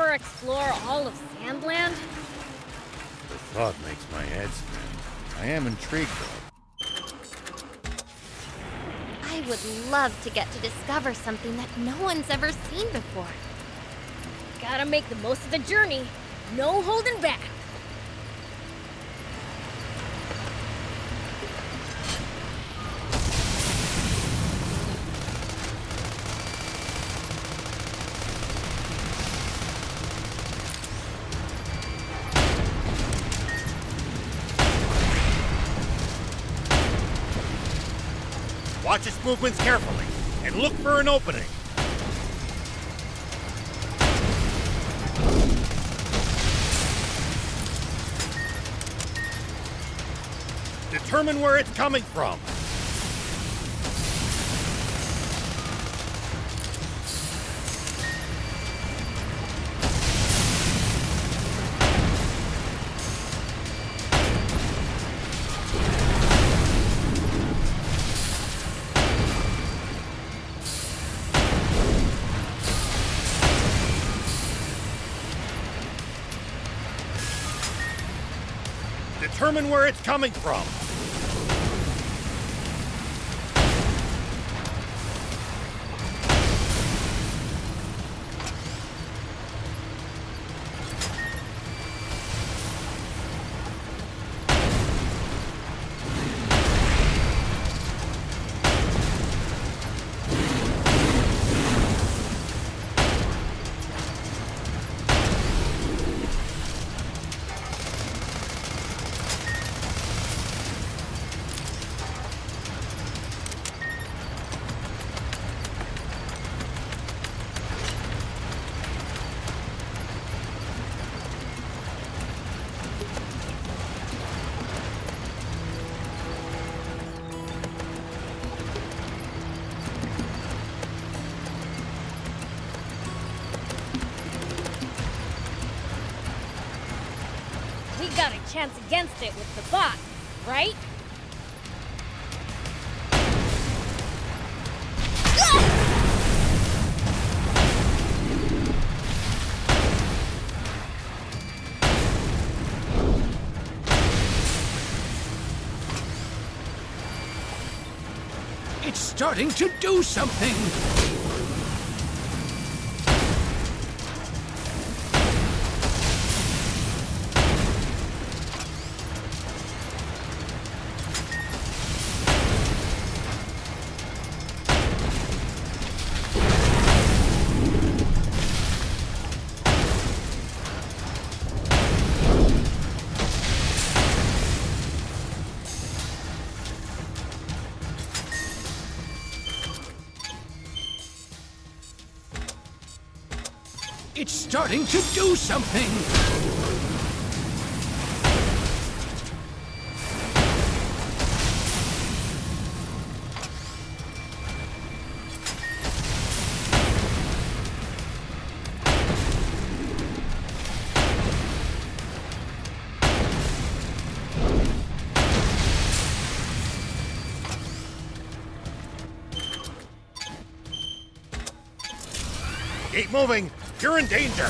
ever explore all of Sandland? The thought makes my head spin. I am intrigued, though. I would love to get to discover something that no one's ever seen before. Gotta make the most of the journey. No holding back. Watch its movements carefully, and look for an opening. Determine where it's coming from. Determine where it's coming from. We got a chance against it with the bot, right? It's starting to do something! It's starting to do something! Keep moving! You're in danger!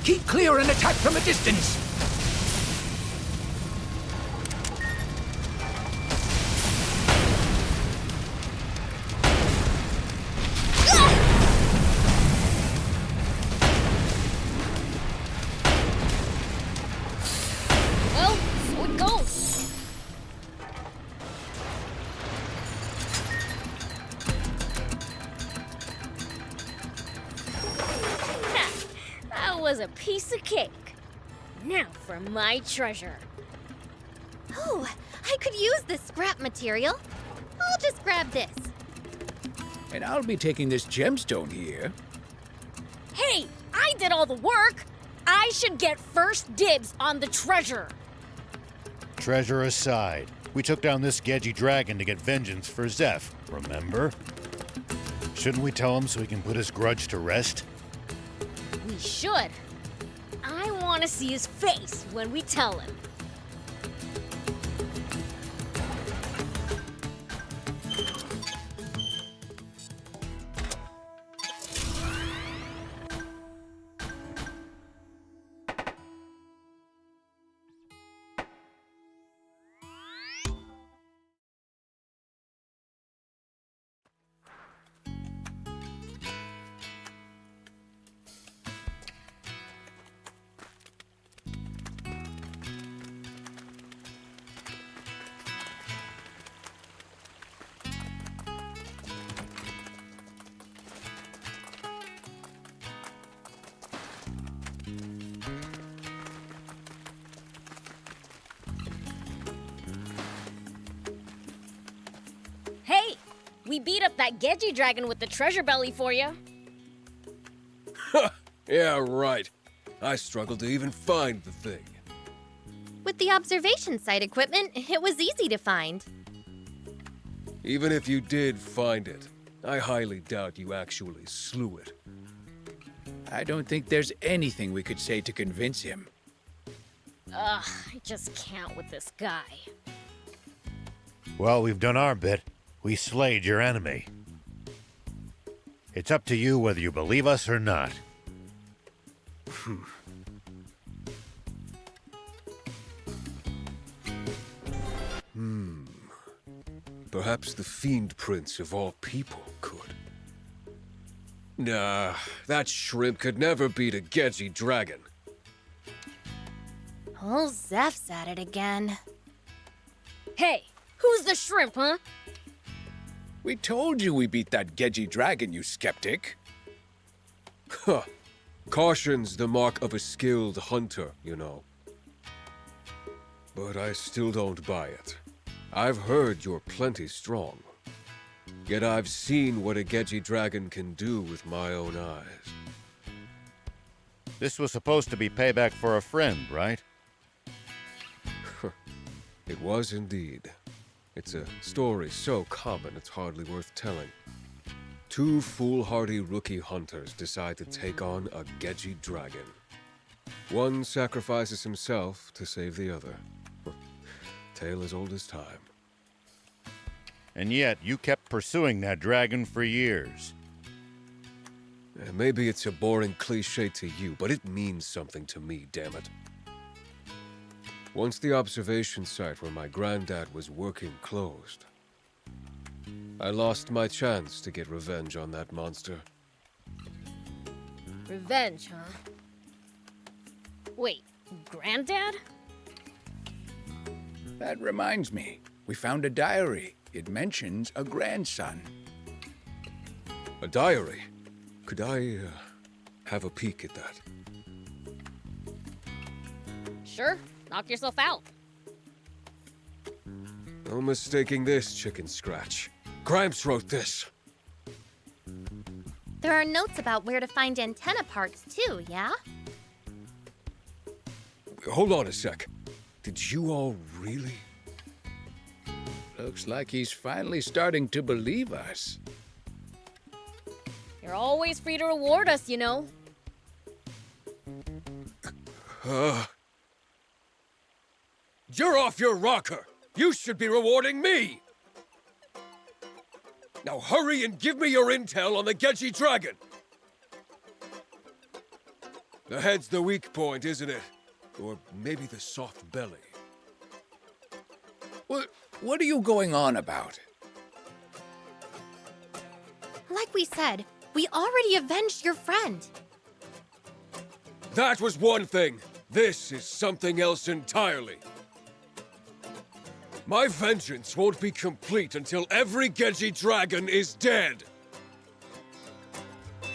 Keep clear and attack from a distance! Well, so it goes. That was a piece of cake. Now for my treasure. Oh, I could use this scrap material. I'll just grab this. And I'll be taking this gemstone here. Hey, I did all the work! I should get first dibs on the treasure. Treasure aside, we took down this Gedgy dragon to get vengeance for Zeph, remember? Shouldn't we tell him so he can put his grudge to rest? We should. I want to see his face when we tell him. Hey, we beat up that Gedgy dragon with the treasure belly for you. Yeah, right. I struggled to even find the thing. With the observation site equipment, it was easy to find. Even if you did find it, I highly doubt you actually slew it. I don't think there's anything we could say to convince him. Ugh, I just can't with this guy. Well, we've done our bit. We slayed your enemy. It's up to you whether you believe us or not. Perhaps the Fiend Prince of all people could. Nah, that shrimp could never beat a Gedgy dragon. Oh, Zeph's at it again. Hey, who's the shrimp, huh? We told you we beat that Gedgy dragon, you skeptic. Huh. Caution's the mark of a skilled hunter, you know. But I still don't buy it. I've heard you're plenty strong. Yet I've seen what a Gedgy dragon can do with my own eyes. This was supposed to be payback for a friend, right? It was indeed. It's a story so common it's hardly worth telling. Two foolhardy rookie hunters decide to take on a Gedgy dragon. One sacrifices himself to save the other. Tale as old as time. And yet, you kept pursuing that dragon for years. Maybe it's a boring cliche to you, but it means something to me, damn it. Once the observation site where my granddad was working closed, I lost my chance to get revenge on that monster. Revenge, huh? Wait, Granddad? That reminds me, we found a diary. It mentions a grandson. A diary? Could I, have a peek at that? Sure, knock yourself out. No mistaking this, Chicken Scratch. Gramps wrote this. There are notes about where to find antenna parts, too, yeah? Hold on a sec. Did you all really? Looks like he's finally starting to believe us. You're always free to reward us, you know. You're off your rocker! You should be rewarding me! Now hurry and give me your intel on the Gedgy dragon! The head's the weak point, isn't it? Or maybe the soft belly. What are you going on about? Like we said, we already avenged your friend. That was one thing. This is something else entirely. My vengeance won't be complete until every Gedgy dragon is dead.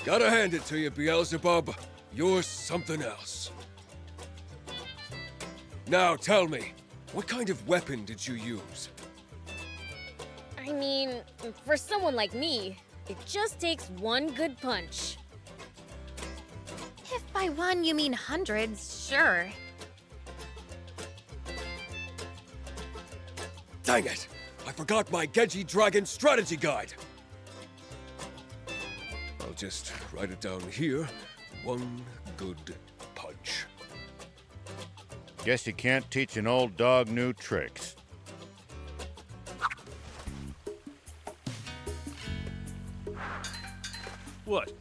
Gotta hand it to you, Beelzebub. You're something else. Now tell me, What kind of weapon did you use? I mean, for someone like me, it just takes one good punch. If by one you mean hundreds, sure. Dang it! I forgot my Genji Dragon strategy guide! I'll just write it down here. One good punch. Guess you can't teach an old dog new tricks. What?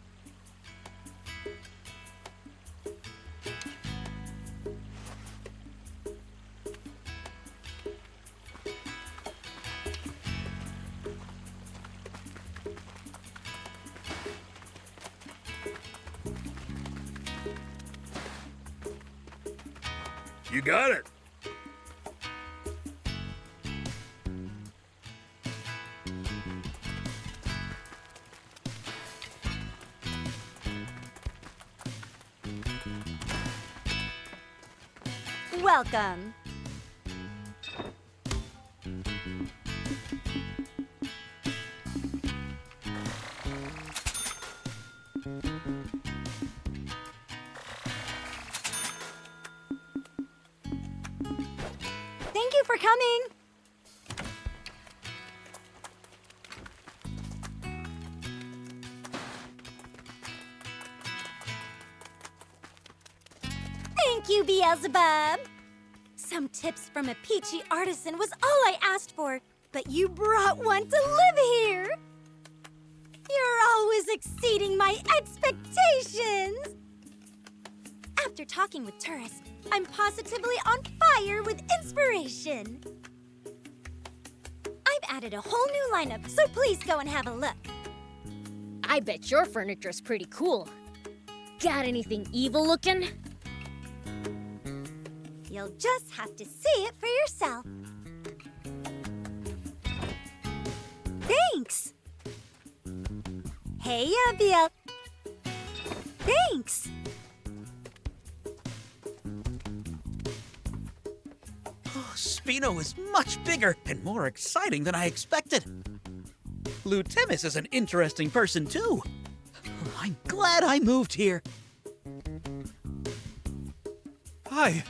You got it. Welcome. Thank you for coming. Thank you, Beelzebub. Some tips from a peachy artisan was all I asked for, but you brought one to live here. You're always exceeding my expectations. After talking with tourists, I'm positively on fire with inspiration. I've added a whole new lineup, so please go and have a look. I bet your furniture's pretty cool. Got anything evil looking? You'll just have to see it for yourself. Thanks. Hey, Biel. Thanks. Oh, Spino is much bigger and more exciting than I expected. Lutemis is an interesting person, too. I'm glad I moved here. Hi.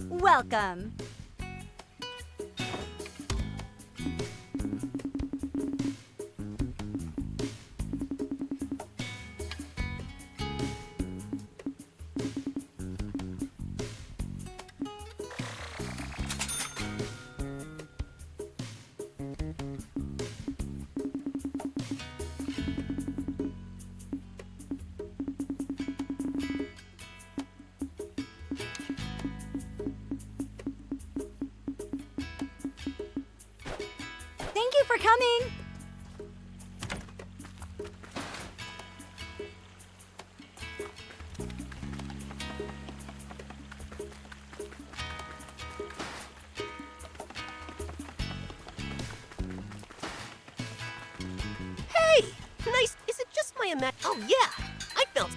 Welcome. coming! Hey! Nice. Is it just my Oh, yeah. I felt.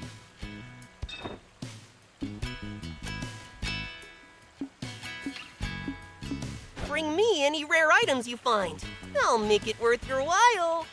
Bring me any rare items you find. I'll make it worth your while.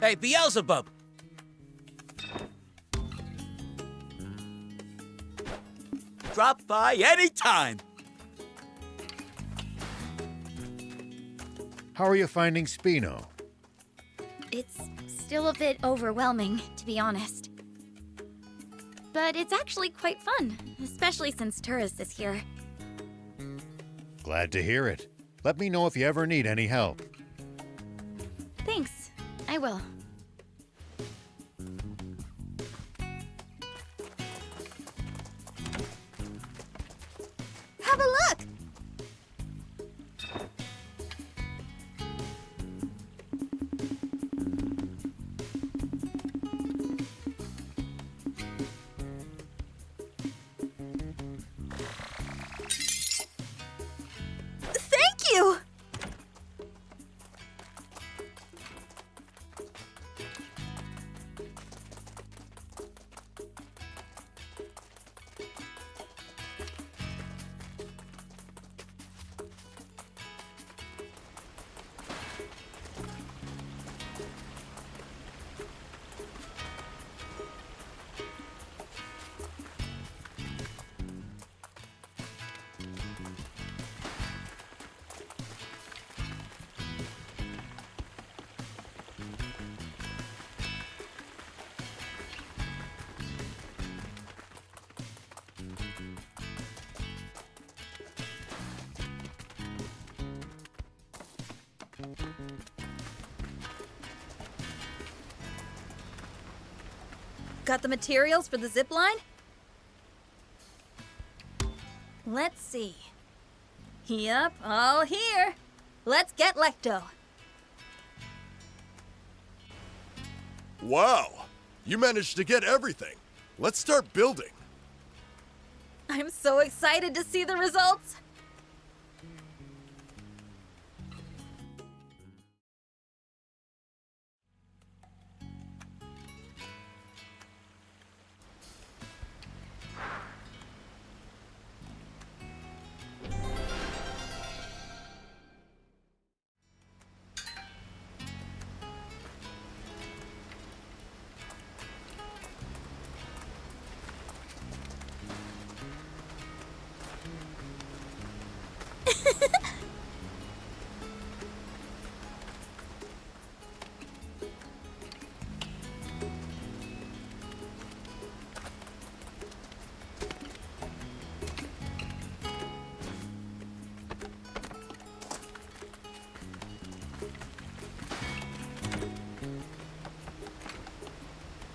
Hey, Beelzebub! Drop by anytime! How are you finding Spino? It's still a bit overwhelming, to be honest. But it's actually quite fun, especially since Tourist is here. Glad to hear it. Let me know if you ever need any help. Thanks. I will. Have a look! Thank you! Got the materials for the zip line? Let's see. Yep, all here. Let's get Lecto. Wow! You managed to get everything. Let's start building. I'm so excited to see the results.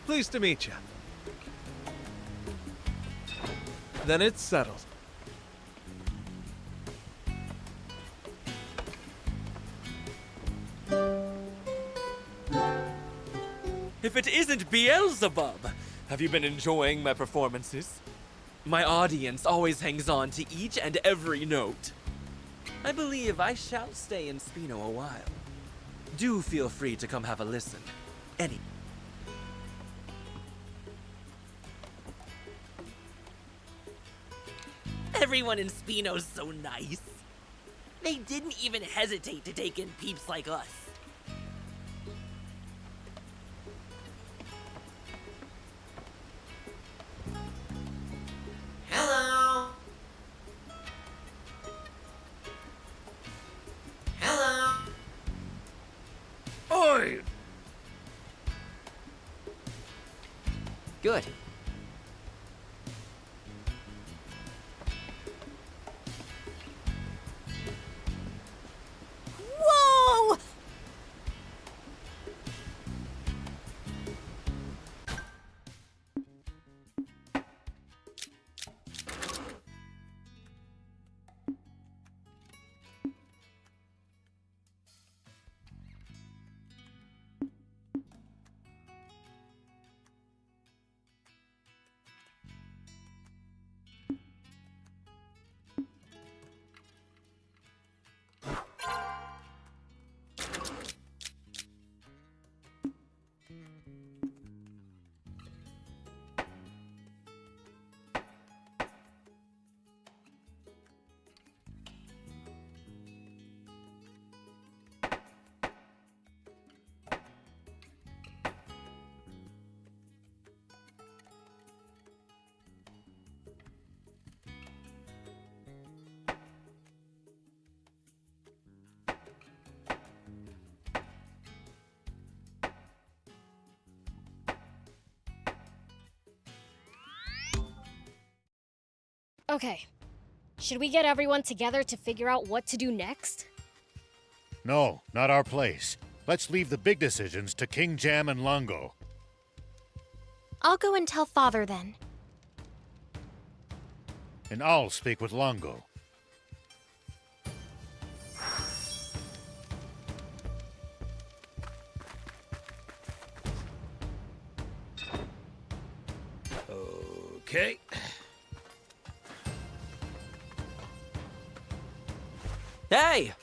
Pleased to meet you. Then it's settled. If it isn't Beelzebub! Have you been enjoying my performances? My audience always hangs on to each and every note. I believe I shall stay in Spino a while. Do feel free to come have a listen. Everyone in Spino's so nice. They didn't even hesitate to take in peeps like us. Hello. Hello. Good. Whoa! Okay. Should we get everyone together to figure out what to do next? No, not our place. Let's leave the big decisions to King Jam and Longo. I'll go and tell Father then. And I'll speak with Longo. Okay. Hey!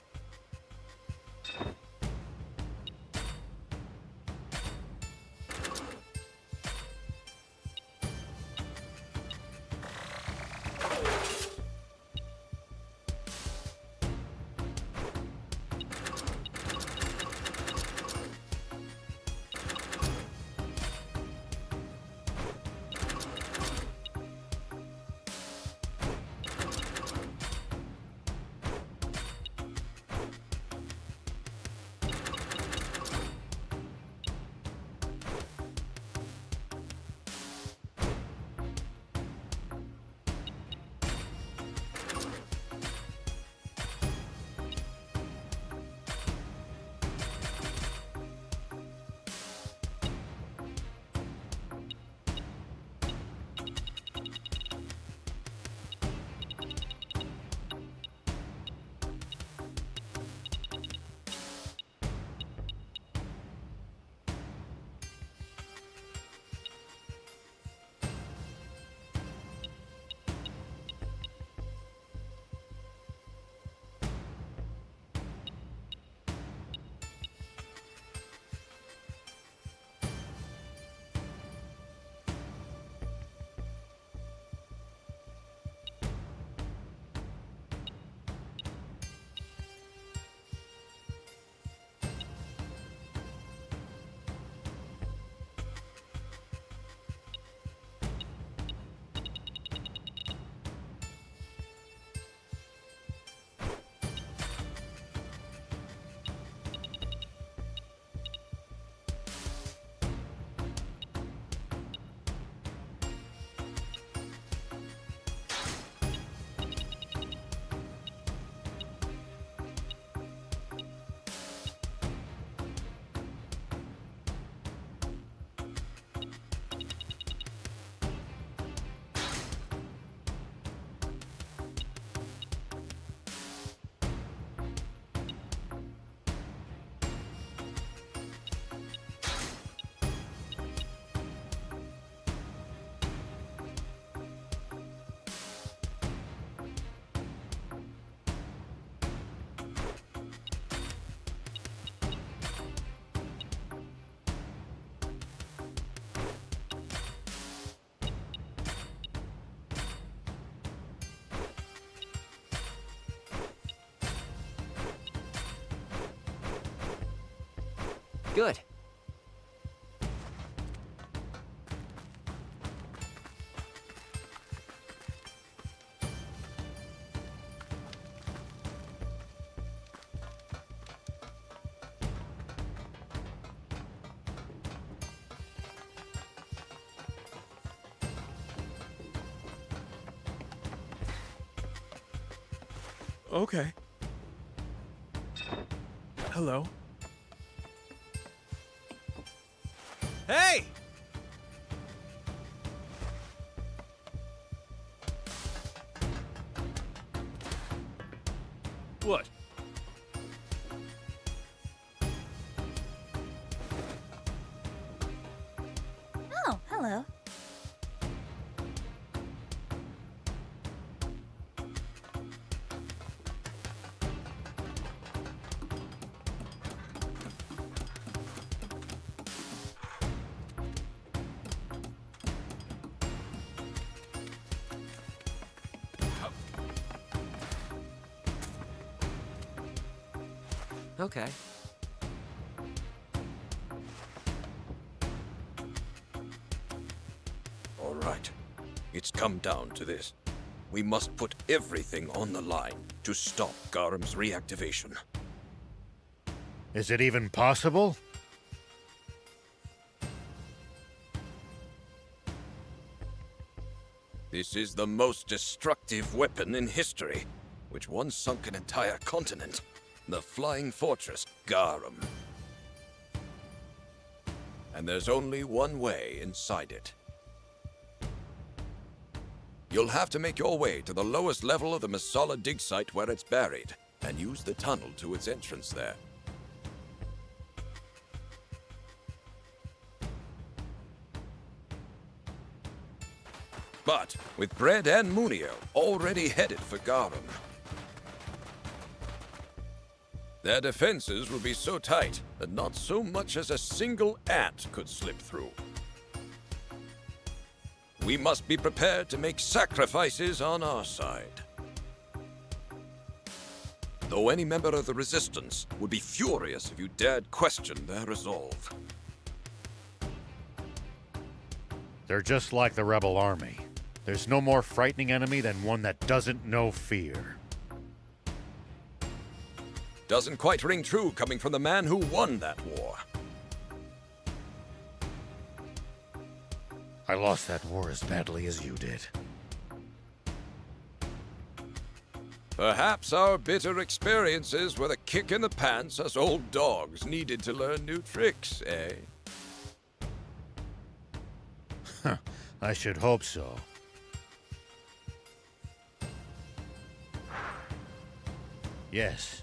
Good. Okay. Hello. Hey! What? Oh, hello. Okay. All right. It's come down to this. We must put everything on the line to stop Garam's reactivation. Is it even possible? This is the most destructive weapon in history, which once sunk an entire continent. The Flying Fortress, Garam. And there's only one way inside it. You'll have to make your way to the lowest level of the Masala dig site where it's buried, and use the tunnel to its entrance there. But with Bread and Munio already headed for Garam, their defenses will be so tight that not so much as a single ant could slip through. We must be prepared to make sacrifices on our side. Though any member of the Resistance would be furious if you dared question their resolve. They're just like the rebel army. There's no more frightening enemy than one that doesn't know fear. Doesn't quite ring true coming from the man who won that war. I lost that war as badly as you did. Perhaps our bitter experiences were the kick in the pants us old dogs needed to learn new tricks, eh? I should hope so. Yes.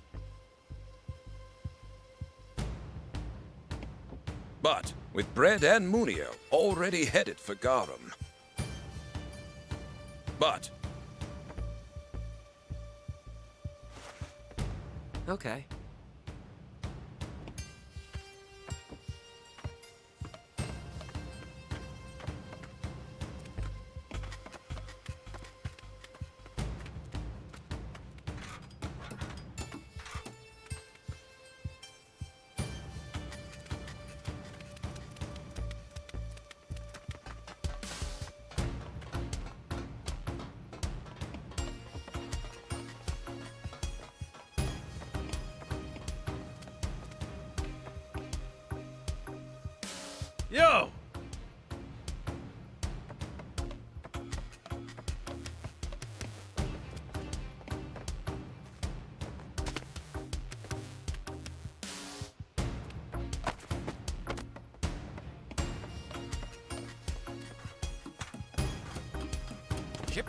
But with Bread and Munio already headed for Garam. But Okay. Yo! Yep.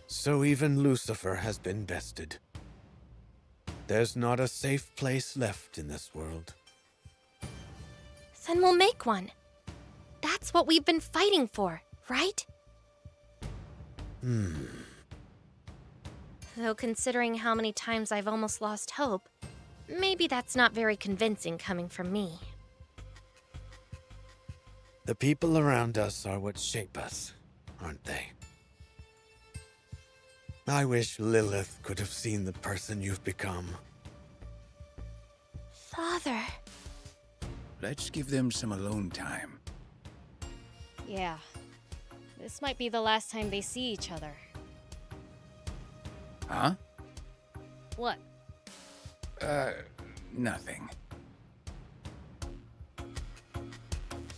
So even Lucifer has been bested. There's not a safe place left in this world. Then we'll make one. That's what we've been fighting for, right? Though considering how many times I've almost lost hope, maybe that's not very convincing coming from me. The people around us are what shape us, aren't they? I wish Lilith could have seen the person you've become. Father... Let's give them some alone time. Yeah. This might be the last time they see each other. Huh? What? Nothing.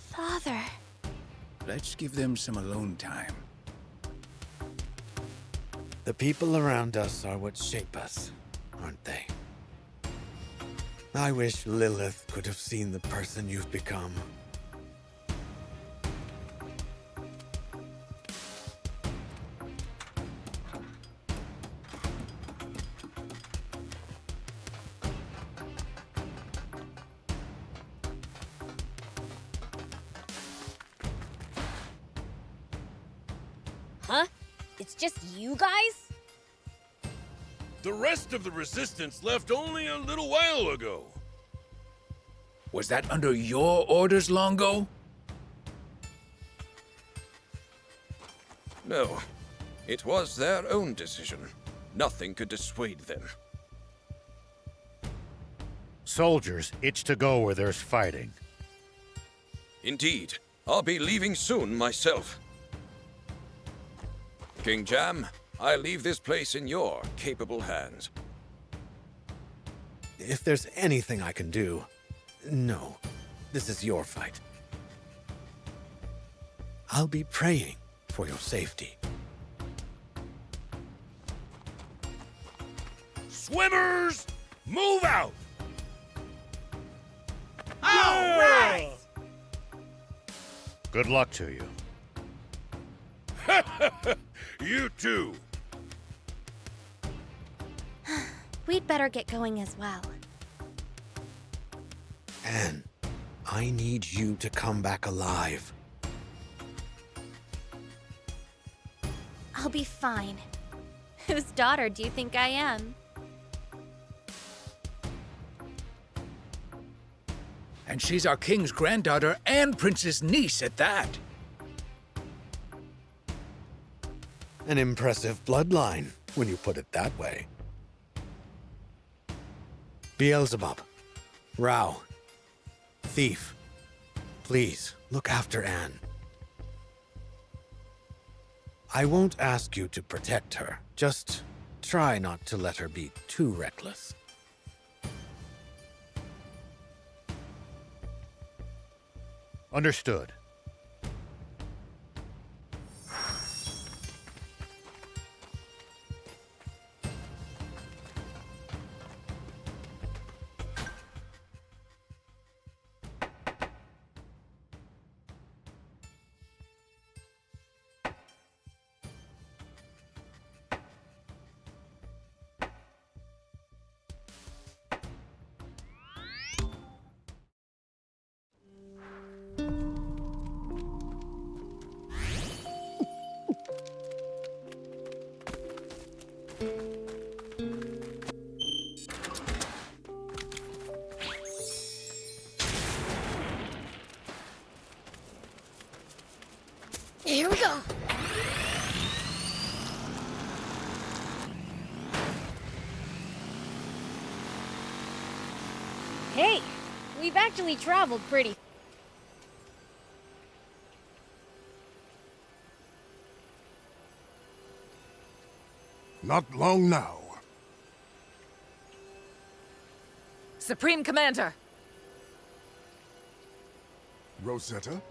Father. Let's give them some alone time. The people around us are what shape us, aren't they? I wish Lilith could have seen the person you've become. Huh? It's just you guys? The rest of the resistance left only a little while ago. Was that under your orders, Longo? No, it was their own decision. Nothing could dissuade them. Soldiers itch to go where there's fighting. Indeed, I'll be leaving soon myself. King Jam, I leave this place in your capable hands. If there's anything I can do, no, this is your fight. I'll be praying for your safety. Swimmers, move out! All right! Good luck to you. You too. We'd better get going as well. Anne, I need you to come back alive. I'll be fine. Whose daughter do you think I am? And she's our king's granddaughter and prince's niece at that. An impressive bloodline, when you put it that way. Beelzebub, Rao, Thief, please look after Anne. I won't ask you to protect her. Just try not to let her be too reckless. Understood. Here we go. Hey, we've actually traveled pretty. Not long now. Supreme Commander! Rosetta?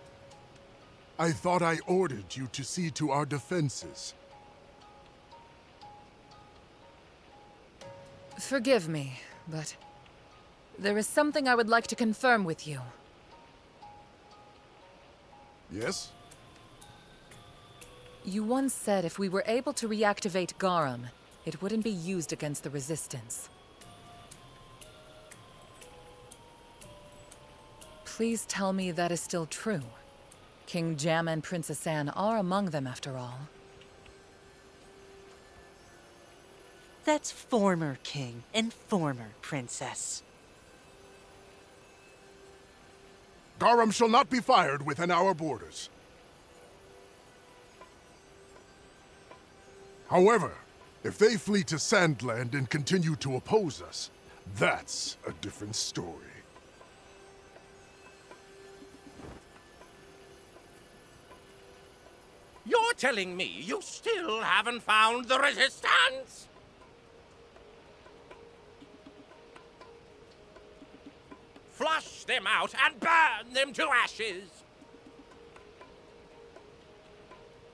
I thought I ordered you to see to our defenses. Forgive me, but there is something I would like to confirm with you. Yes? You once said if we were able to reactivate Garum, it wouldn't be used against the Resistance. Please tell me that is still true. King Jam and Princess Anne are among them, after all. That's former king and former princess. Garum shall not be fired within our borders. However, if they flee to Sandland and continue to oppose us, that's a different story. telling me you still haven't found the resistance? Flush them out and burn them to ashes!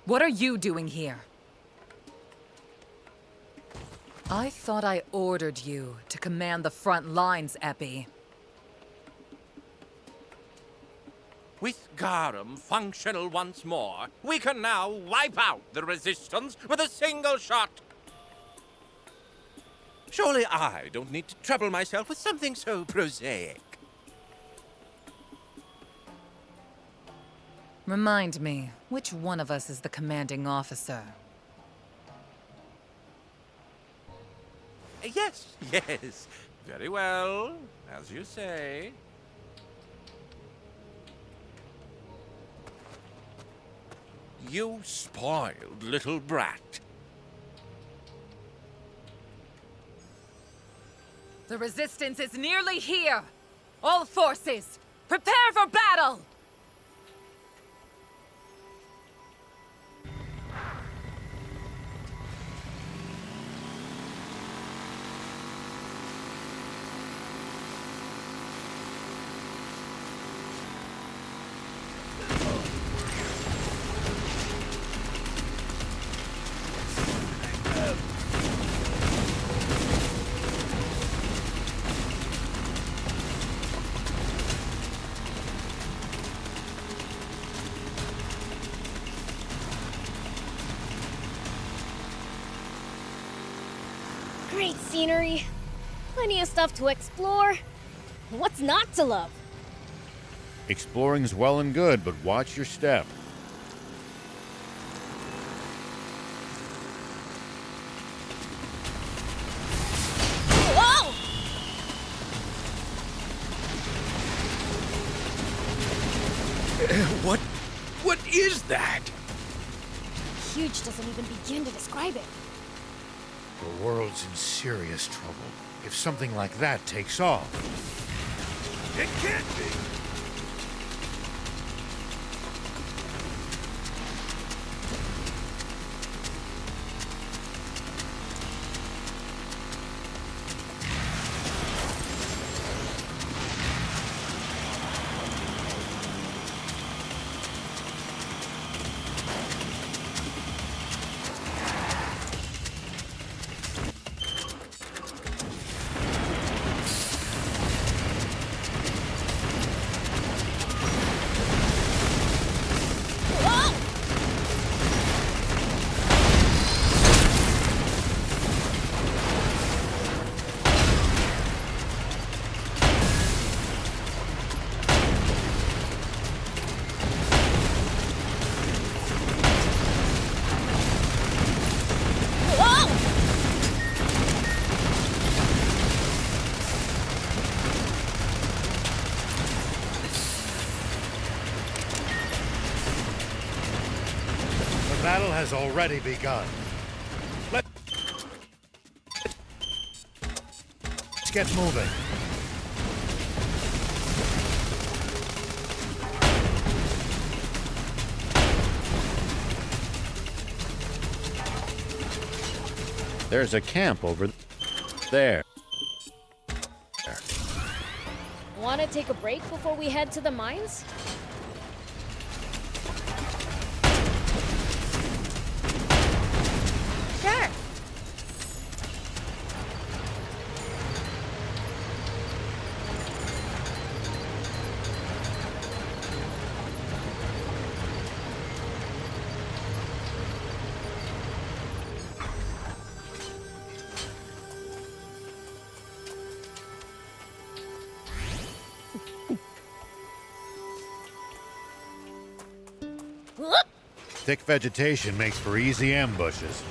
What are you doing here? I thought I ordered you to command the front lines, Epi. With Garum functional once more, we can now wipe out the resistance with a single shot. Surely I don't need to trouble myself with something so prosaic. Remind me, which one of us is the commanding officer? Yes, yes. Very well, as you say. You spoiled little brat. The resistance is nearly here! All forces, prepare for battle! Great scenery. Plenty of stuff to explore. What's not to love? Exploring's well and good, but watch your step. Whoa! What is that? Huge doesn't even begin to describe it. The world's in serious trouble if something like that takes off. It can't be! The battle has already begun. Let's get moving. There's a camp over there. Want to take a break before we head to the mines? Sure. Thick vegetation makes for easy ambushes.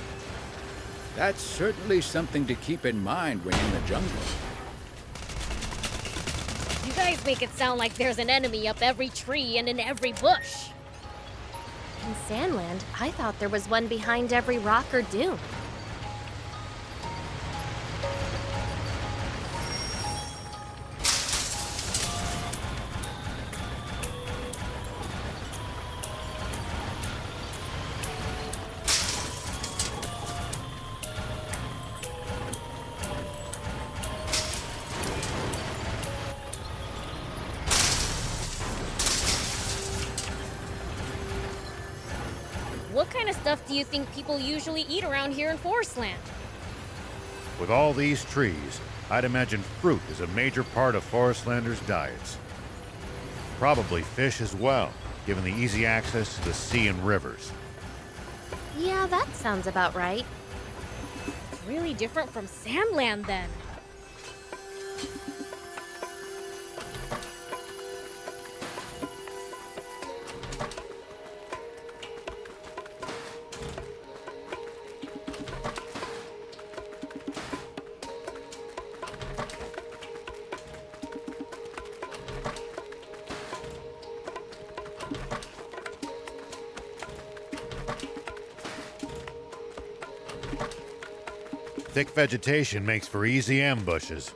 That's certainly something to keep in mind when in the jungle. You guys make it sound like there's an enemy up every tree and in every bush. In Sandland, I thought there was one behind every rock or dune. kind of stuff do you think people usually eat around here in Forestland? With all these trees, I'd imagine fruit is a major part of Forestlanders' diets. Probably fish as well, given the easy access to the sea and rivers. Yeah, that sounds about right. It's really different from Sandland then. Thick vegetation makes for easy ambushes.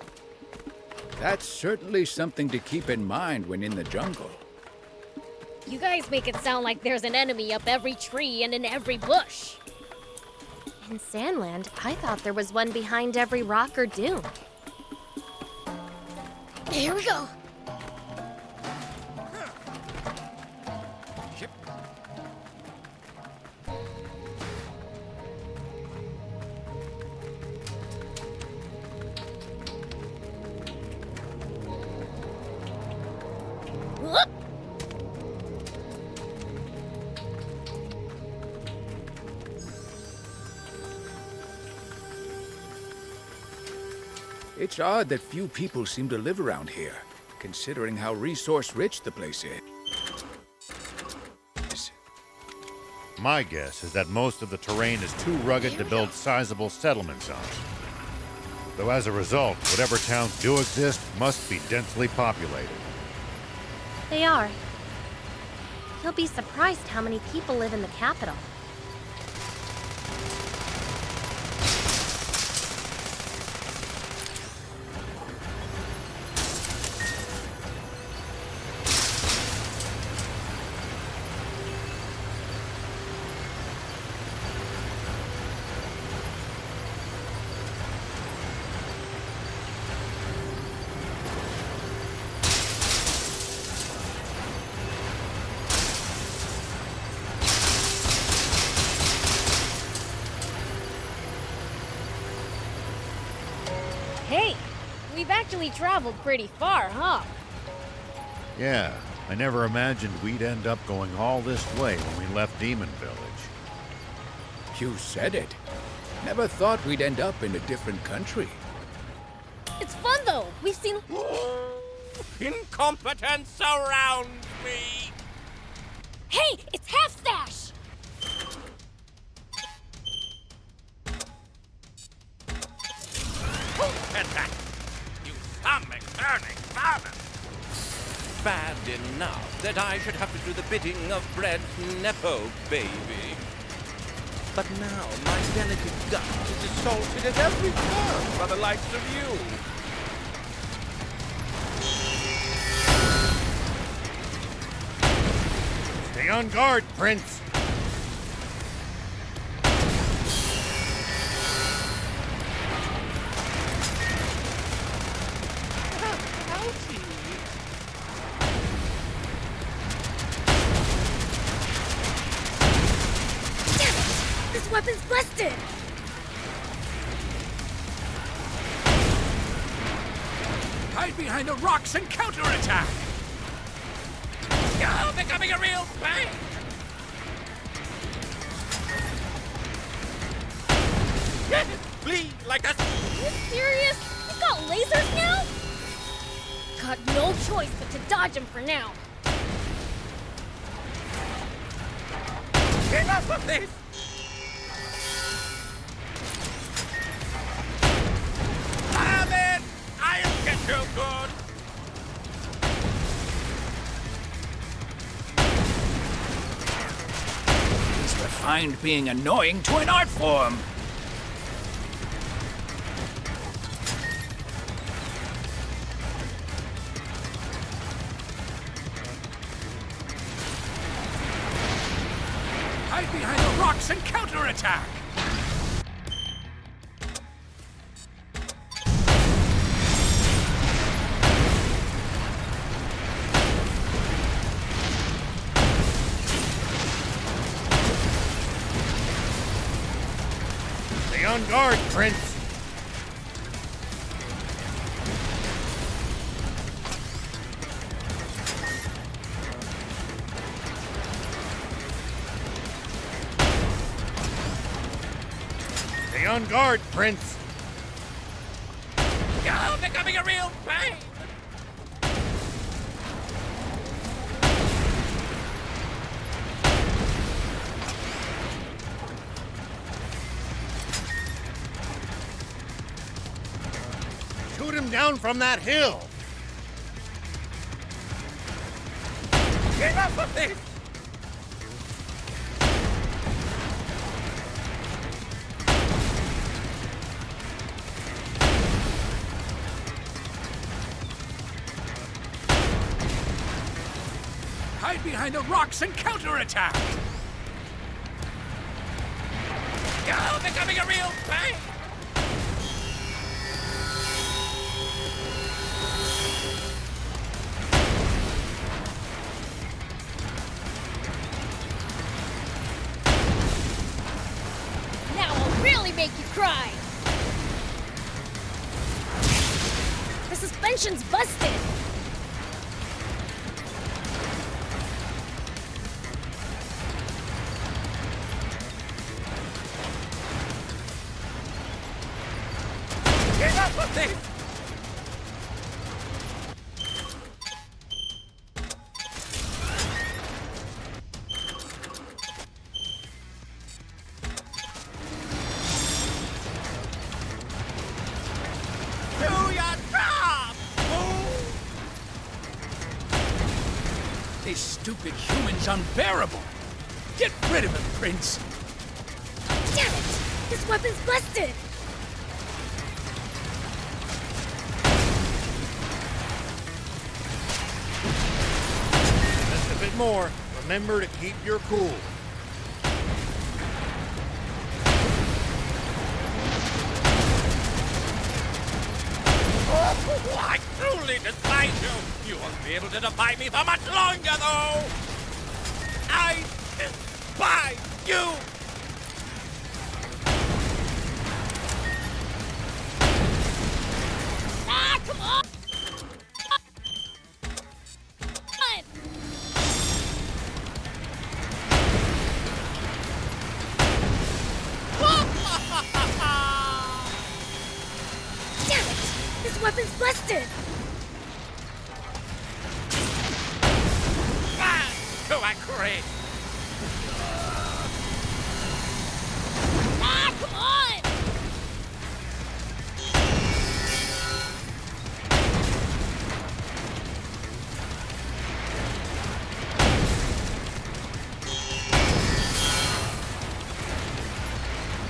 That's certainly something to keep in mind when in the jungle. You guys make it sound like there's an enemy up every tree and in every bush. In Sandland, I thought there was one behind every rock or dune. Here we go. Whoop. It's odd that few people seem to live around here, considering how resource-rich the place is. My guess is that most of the terrain is too rugged to build sizable settlements on. Though as a result, whatever towns do exist must be densely populated. They are. You'll be surprised how many people live in the capital. Hey, we've actually traveled pretty far, huh? Yeah, I never imagined we'd end up going all this way when we left Demon Village. You said it. Never thought we'd end up in a different country. It's fun though. We've seen. Incompetence surrounds me! Hey, it's Half Stash! Who said that? You stomach-turning vermin! Bad enough that I should have to do the bidding of Bread's Nepo baby. But now my delicate gut is assaulted at every turn by the likes of you. Stay on guard, Prince! This weapon's busted! Hide behind the rocks and counterattack! You're becoming a real pain! Bleed like a... You serious? You got lasers now? Got no choice but to dodge them for now. Enough of this! Damn it! I'll get you good! He's refined being annoying to an art form. Hide behind the rocks and counterattack! guard, Prince! Stay on guard, Prince! You're becoming a real pain! Shoot him down from that hill! Enough of this! Hide behind the rocks and counterattack! You're becoming a real pain! Now I'll really make you cry! The suspension's busted! Enough of this! Do your job! This stupid human's unbearable! Get rid of him, Prince! Damn it! This weapon's busted! Just a bit more. Remember to keep your cool. Oh, I truly despise you! You won't be able to defy me for much longer, though! I despise you! Ah, come on! Damn it! This weapon's busted! Do I cringe? Ah, come on!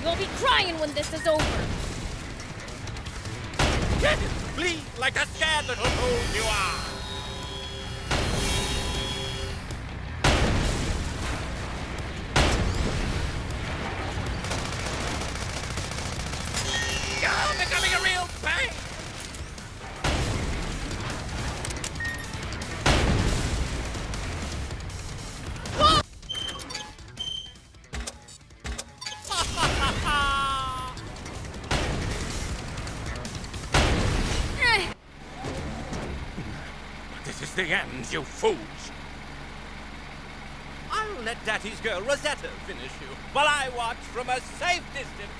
You'll be crying when this is over! Get it! Bleed like a scared little fool you are! You're becoming a real pain! This is the end, you fools! I'll let Daddy's girl Rosetta finish you, while I watch from a safe distance.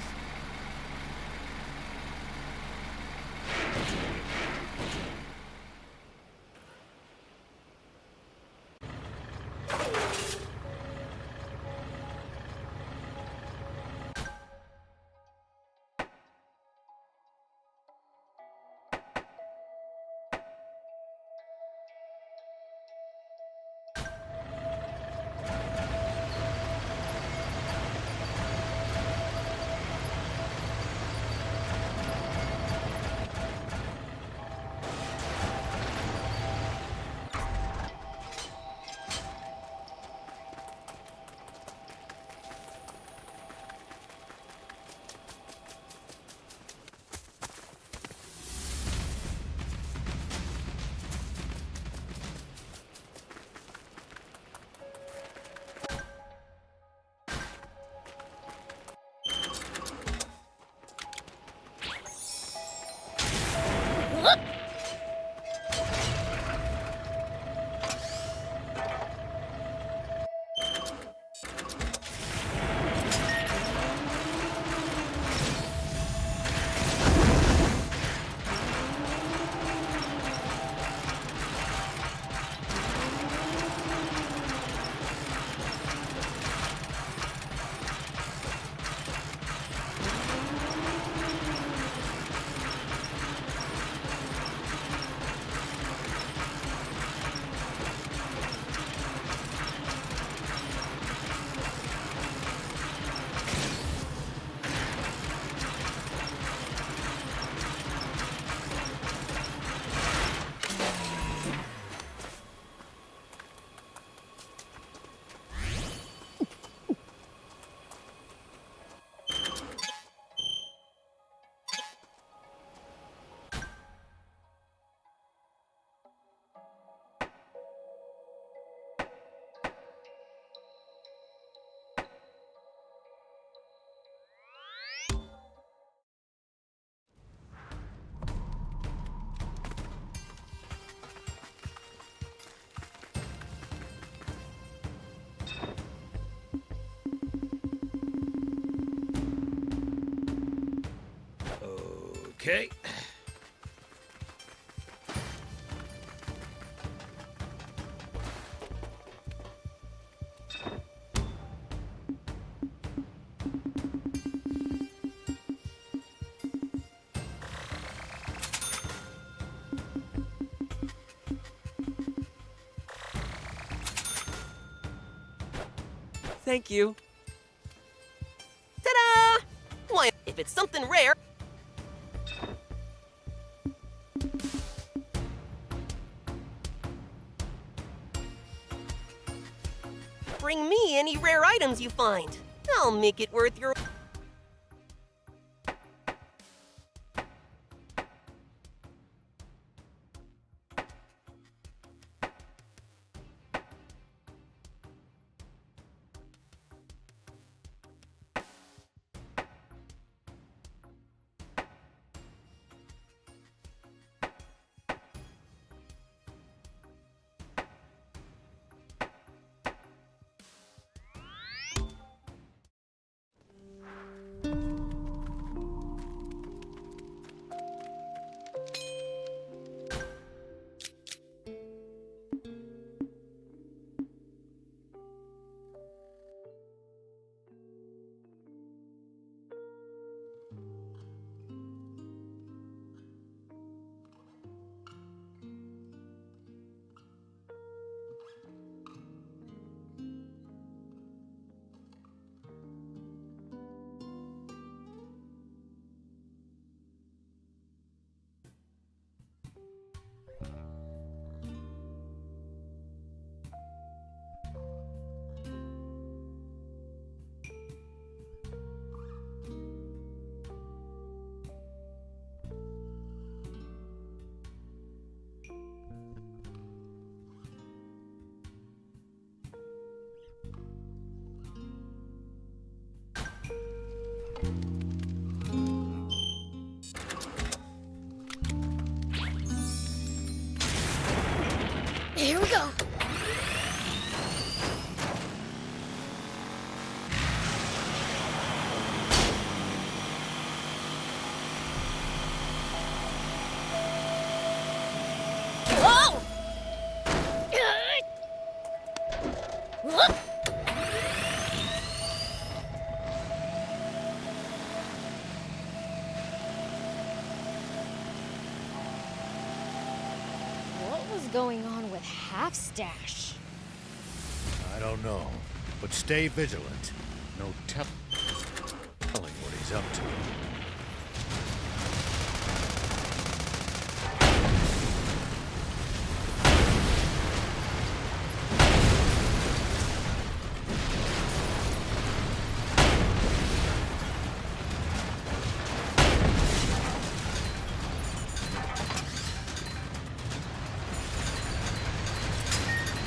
Okay. Thank you. Ta-da! Why, if it's something rare... Bring me any rare items you find. I'll make it worth your... Here we go. Whoa! What was going on with Half Stash? I don't know, but stay vigilant. No telling what he's up to.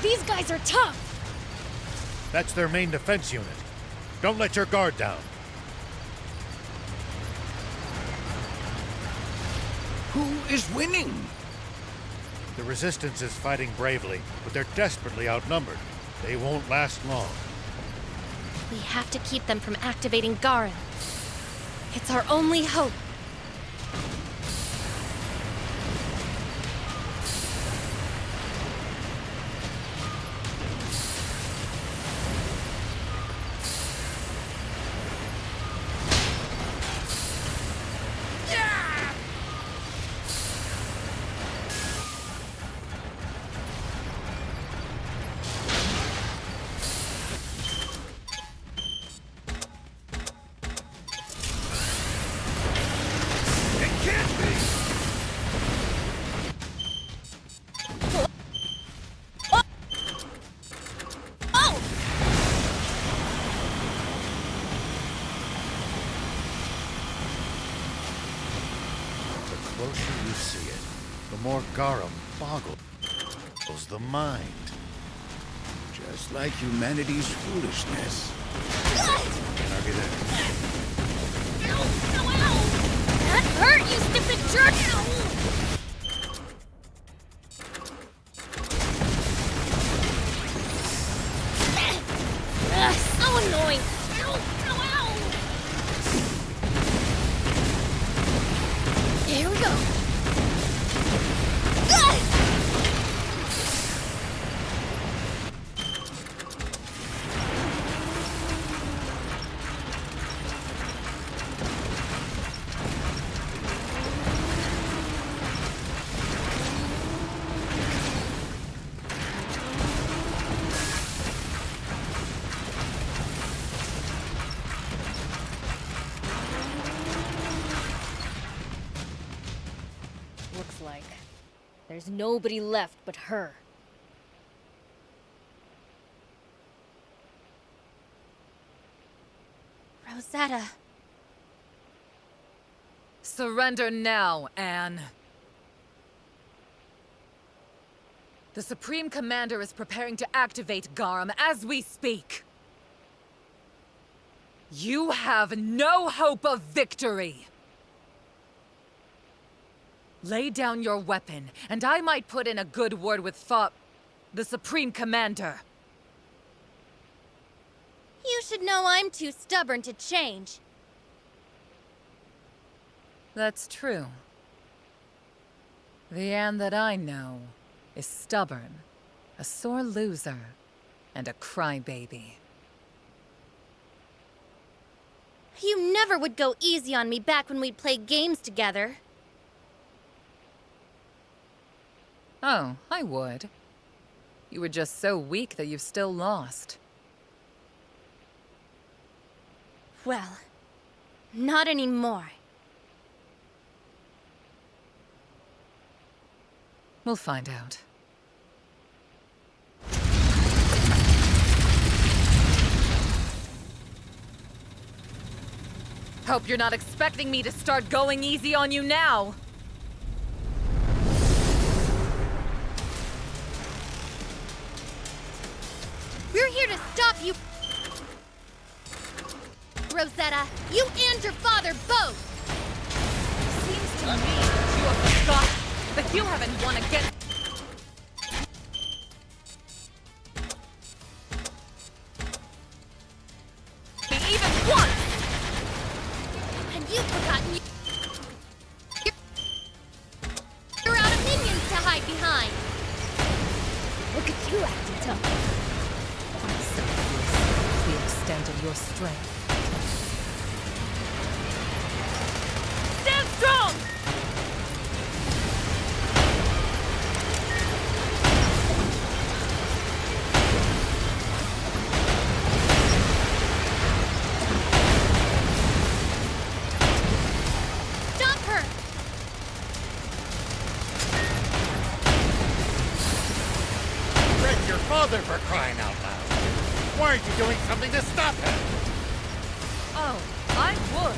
These guys are tough! That's their main defense unit. Don't let your guard down. Who is winning? The Resistance is fighting bravely, but they're desperately outnumbered. They won't last long. We have to keep them from activating Garen. It's our only hope. The closer you see it, the more Garum boggles the mind. Just like humanity's foolishness. Can't argue that. That hurt, you stupid jerk! So annoying! Here we go! Looks like there's nobody left but her. Rosetta. Surrender now, Anne. The Supreme Commander is preparing to activate Garum as we speak. You have no hope of victory. Lay down your weapon, and I might put in a good word with the Supreme Commander. You should know I'm too stubborn to change. That's true. The Anne that I know is stubborn, a sore loser, and a crybaby. You never would go easy on me back when we'd play games together. Oh, I would. You were just so weak that you've still lost. Well, not anymore. We'll find out. Hope you're not expecting me to start going easy on you now. We're here to stop you, Rosetta. You and your father both. Seems to me that you have forgotten that you haven't won against me even once. And you've forgotten you're out of minions to hide behind. Look at you acting tough. The extent of your strength. Stand strong! Stop her! Fred, your father, for crying out loud. Why aren't you doing something to stop him? Oh, I would,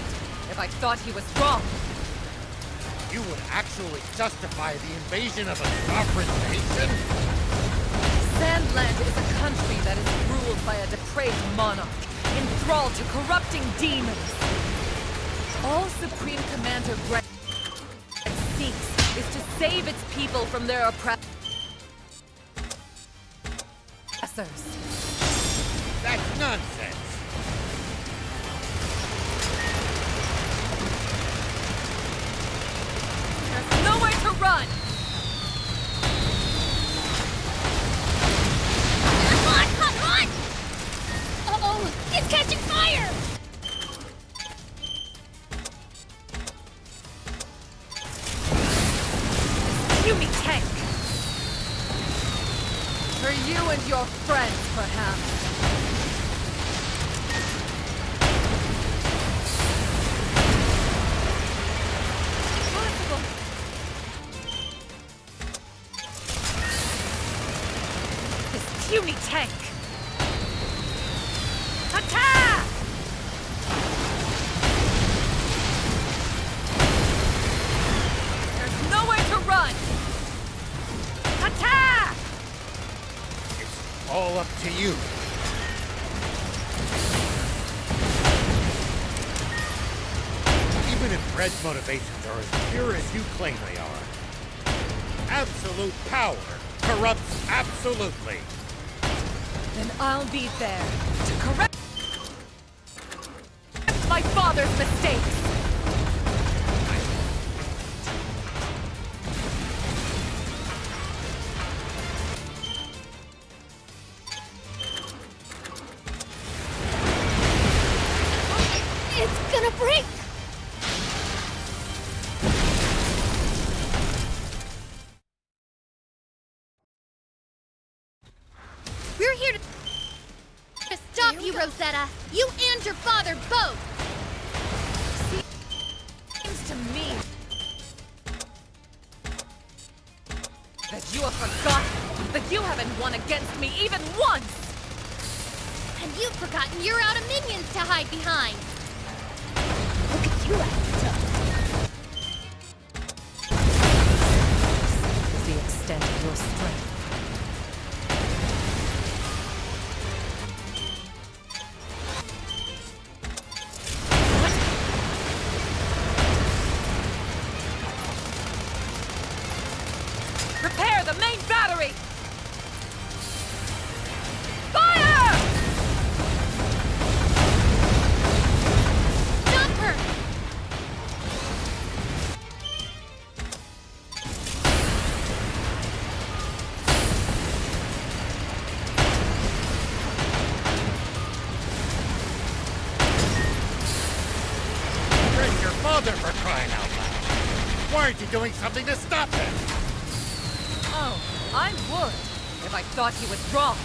if I thought he was wrong. You would actually justify the invasion of a sovereign nation? Sandland is a country that is ruled by a depraved monarch, enthralled to corrupting demons. All Supreme Commander Greg seeks is to save its people from their oppressors. That's nonsense. There's nowhere to run! Run! Uh-oh! It's catching fire! You me tank! For you and your friends, perhaps. Possible. This puny tank! Attack! There's nowhere to run! Attack! It's all up to you. Even if Red's motivations are as pure as you claim they are, absolute power corrupts absolutely. Then I'll be there to correct my father's mistakes. It's gonna break! We're here to stop you, Rosetta. You and your father both. Seems to me that you have forgotten that you haven't won against me even once! And you've forgotten you're out of minions to hide behind. Look at you acting tough. This is the extent of your strength. Prepare the main battery! Fire! Stop her! Red's your father, for crying out loud. Why aren't you doing something to stop him? Oh, I would, if I thought he was wrong.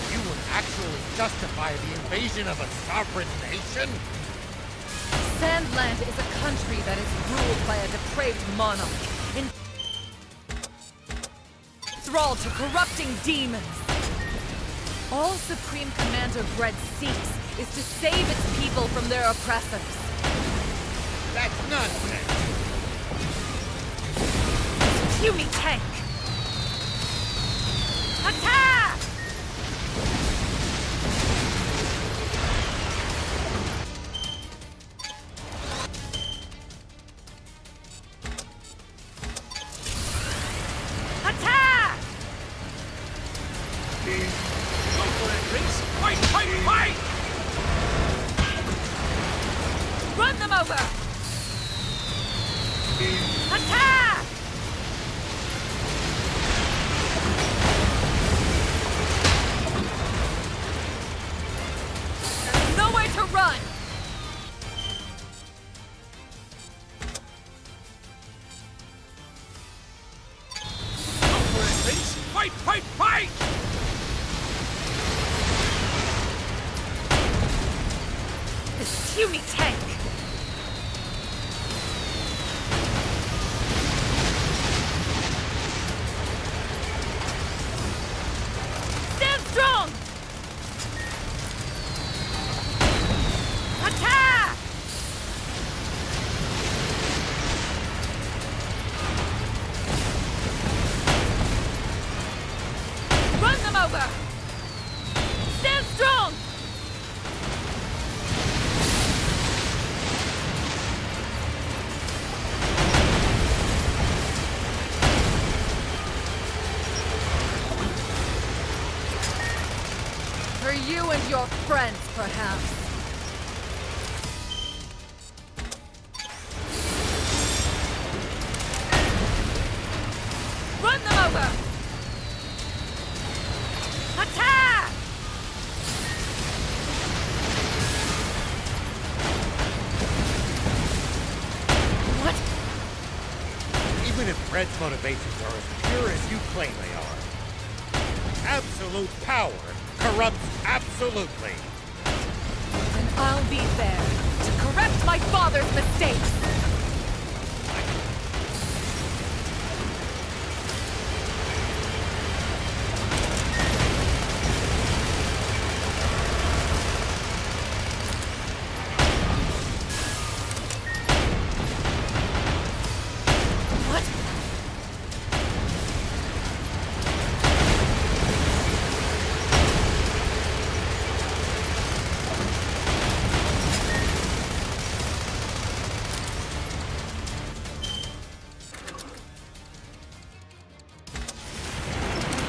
You would actually justify the invasion of a sovereign nation? Sandland is a country that is ruled by a depraved monarch, enthralled to corrupting demons. All Supreme Commander Bread seeks is to save its people from their oppressors. That's nonsense. Puny tank! Attack! Attack! Go for it, Prince! Fight, fight, fight! Run them over! Attack! There's nowhere to run! Go for it, Prince! Fight, fight, fight! This puny tank! Stand strong! Attack! you and your friends, perhaps. Run them over! Attack! What? Even if Red's motivations are as pure as you claim they are, absolute power corrupts absolutely. Then I'll be there to correct my father's mistakes.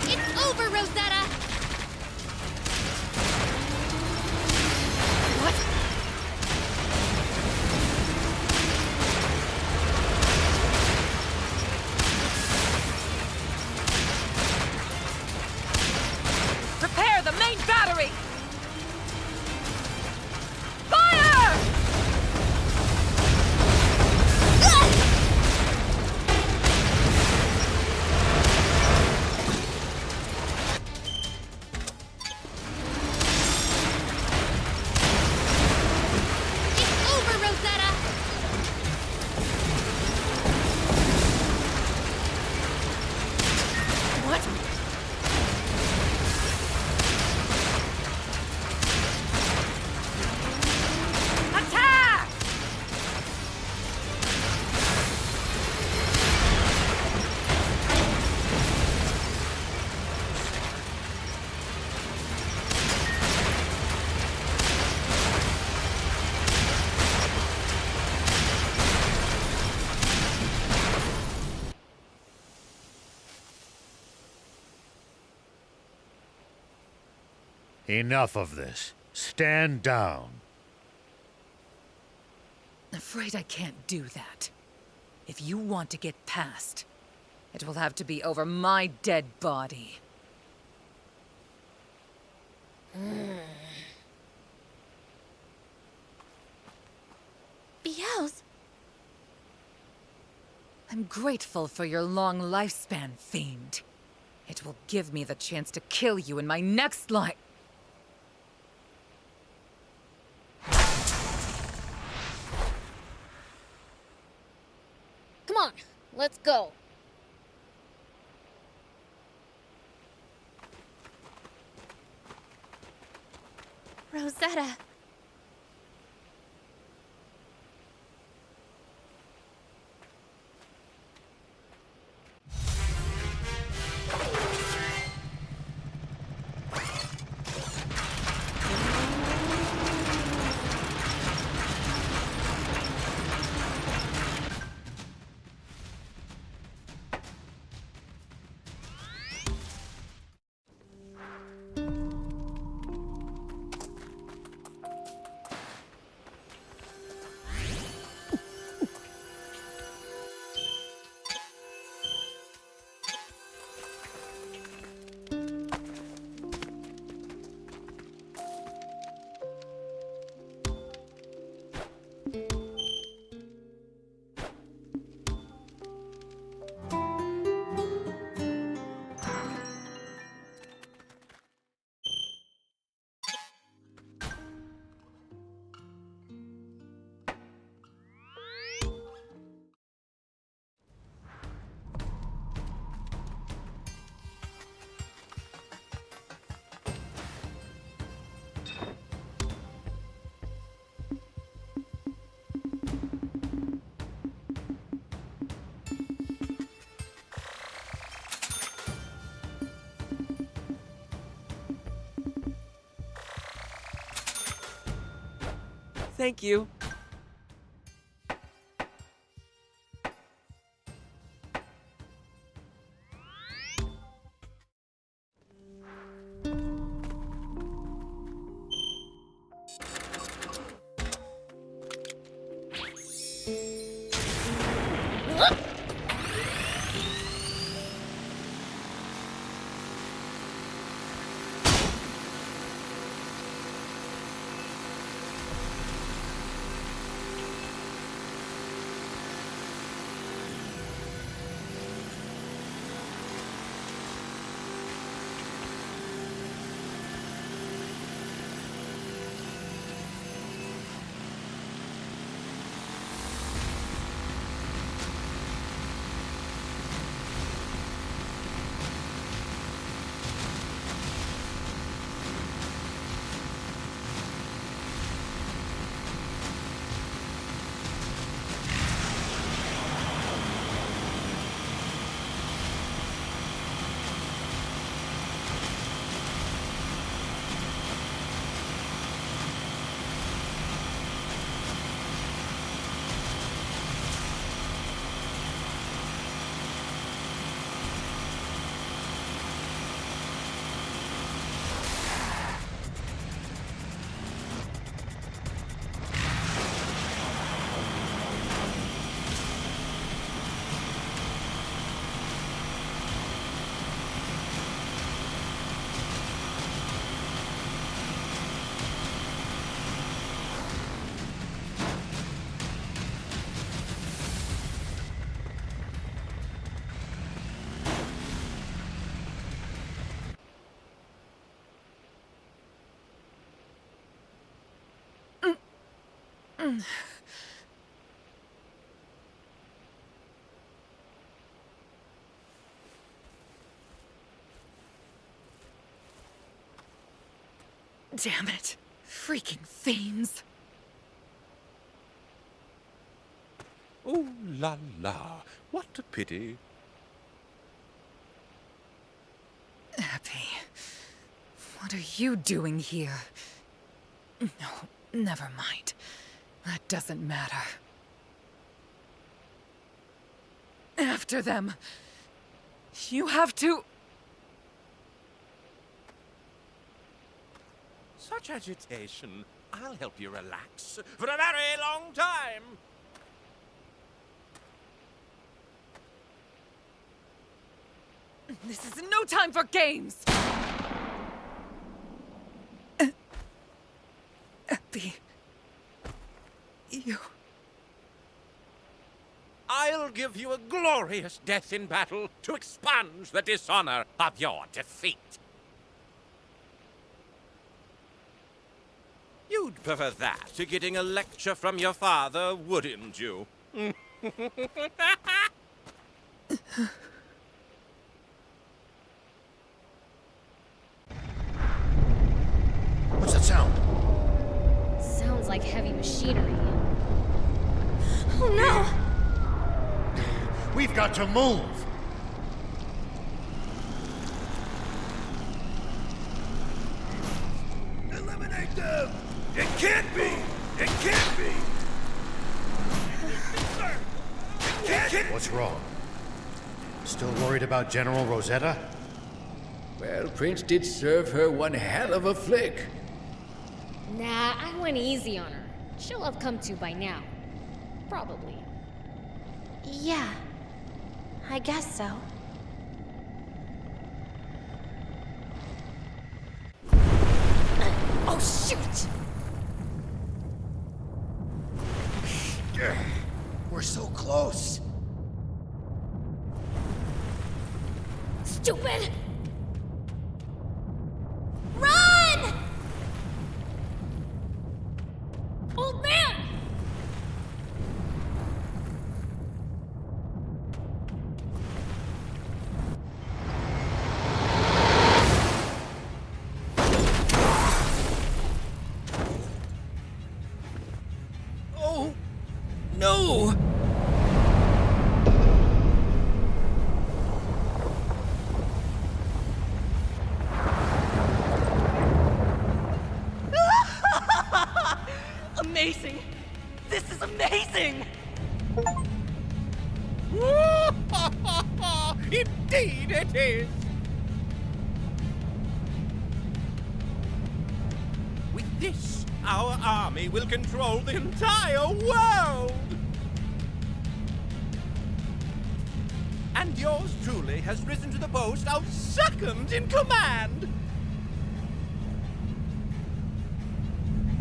It's over, Rosetta! Prepare the main battery! Fire! It's over, Rosetta! What? Attack! Enough of this. Stand down. Afraid I can't do that. If you want to get past, it will have to be over my dead body. Beelze! I'm grateful for your long lifespan, Fiend. It will give me the chance to kill you in my next life. Come on, let's go. Rosetta. Thank you. Damn it. Freaking fiends. Ooh la la, what a pity. Epi, what are you doing here? No, never mind. That doesn't matter. After them. You have to... Such agitation. I'll help you relax for a very long time. This is no time for games! Epi... You... I'll give you a glorious death in battle to expunge the dishonor of your defeat. You'd prefer that to getting a lecture from your father, wouldn't you? What's that sound? Sounds like heavy machinery. Oh no! We've got to move! Eliminate them! It can't be! It can't be! It can't! What's wrong? Still worried about General Rosetta? Well, Prince did serve her one hell of a flick. Nah, I went easy on her. She'll have come to by now. Probably. Yeah, I guess so. Oh, shoot! We're so close. Stupid! Run! Old man! Oh, no! Amazing! This is amazing! Indeed it is! With this, our army will control the entire world! And yours truly has risen to the post of second in command!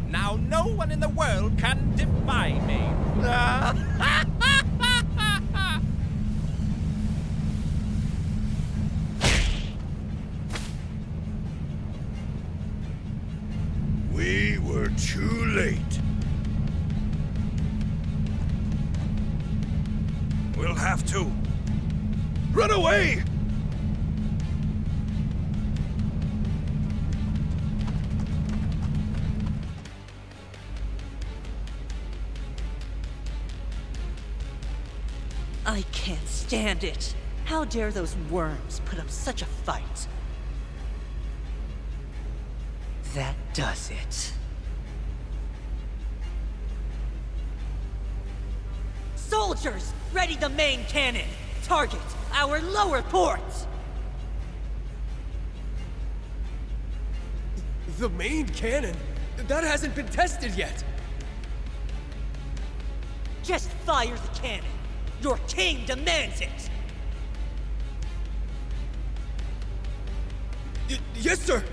Now no one in the world can defy me. We were too late. We'll have to. Run away! I can't stand it. How dare those worms put up such a fight? That does it. Soldiers, ready the main cannon! Target our lower port! The main cannon? That hasn't been tested yet! Just fire the cannon! Your king demands it! Yes, sir!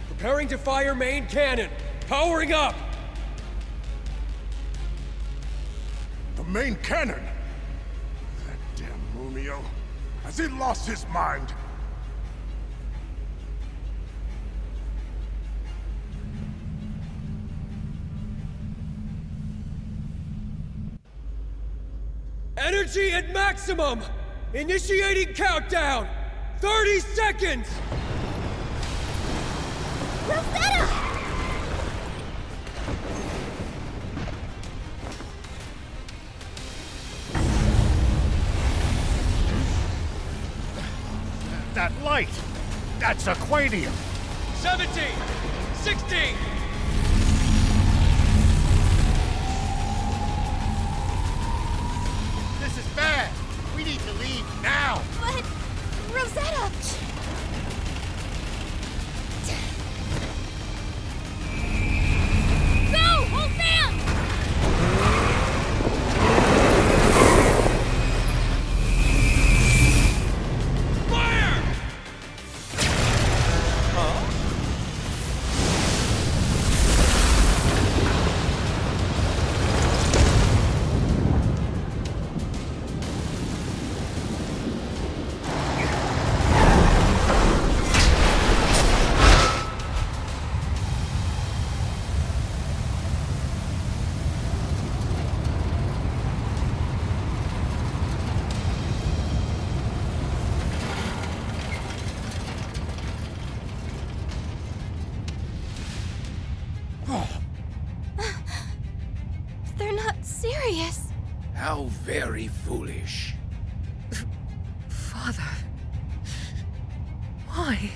Preparing to fire main cannon! Powering up! The main cannon? That damn Munio. Has he lost his mind? Energy at maximum! Initiating countdown! 30 seconds! Rosetta! That light! That's aquanium! 17! 16! This is bad! We need to leave now! But... Rosetta! Go! Hold fast! Fire! They're not serious. How very foolish. Father. Why?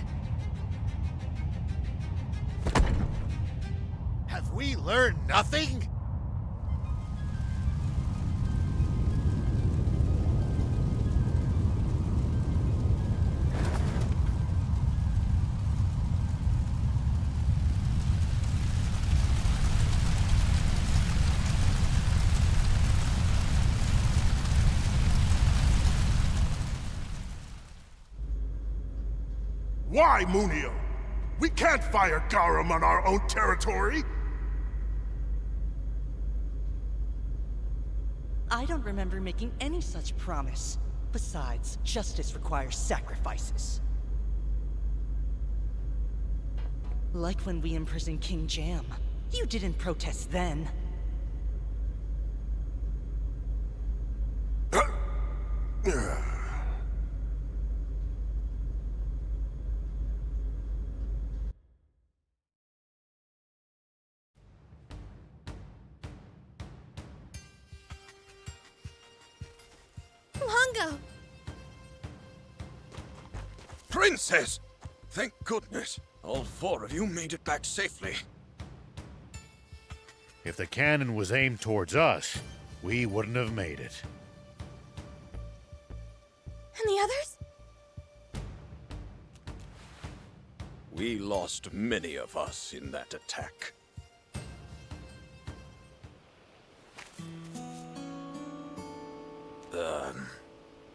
Have we learned nothing? Why, Munio? We can't fire Garum on our own territory! I don't remember making any such promise. Besides, justice requires sacrifices. Like when we imprisoned King Jam. You didn't protest then. Longo! Princess! Thank goodness. All four of you made it back safely. If the cannon was aimed towards us, we wouldn't have made it. And the others? We lost many of us in that attack.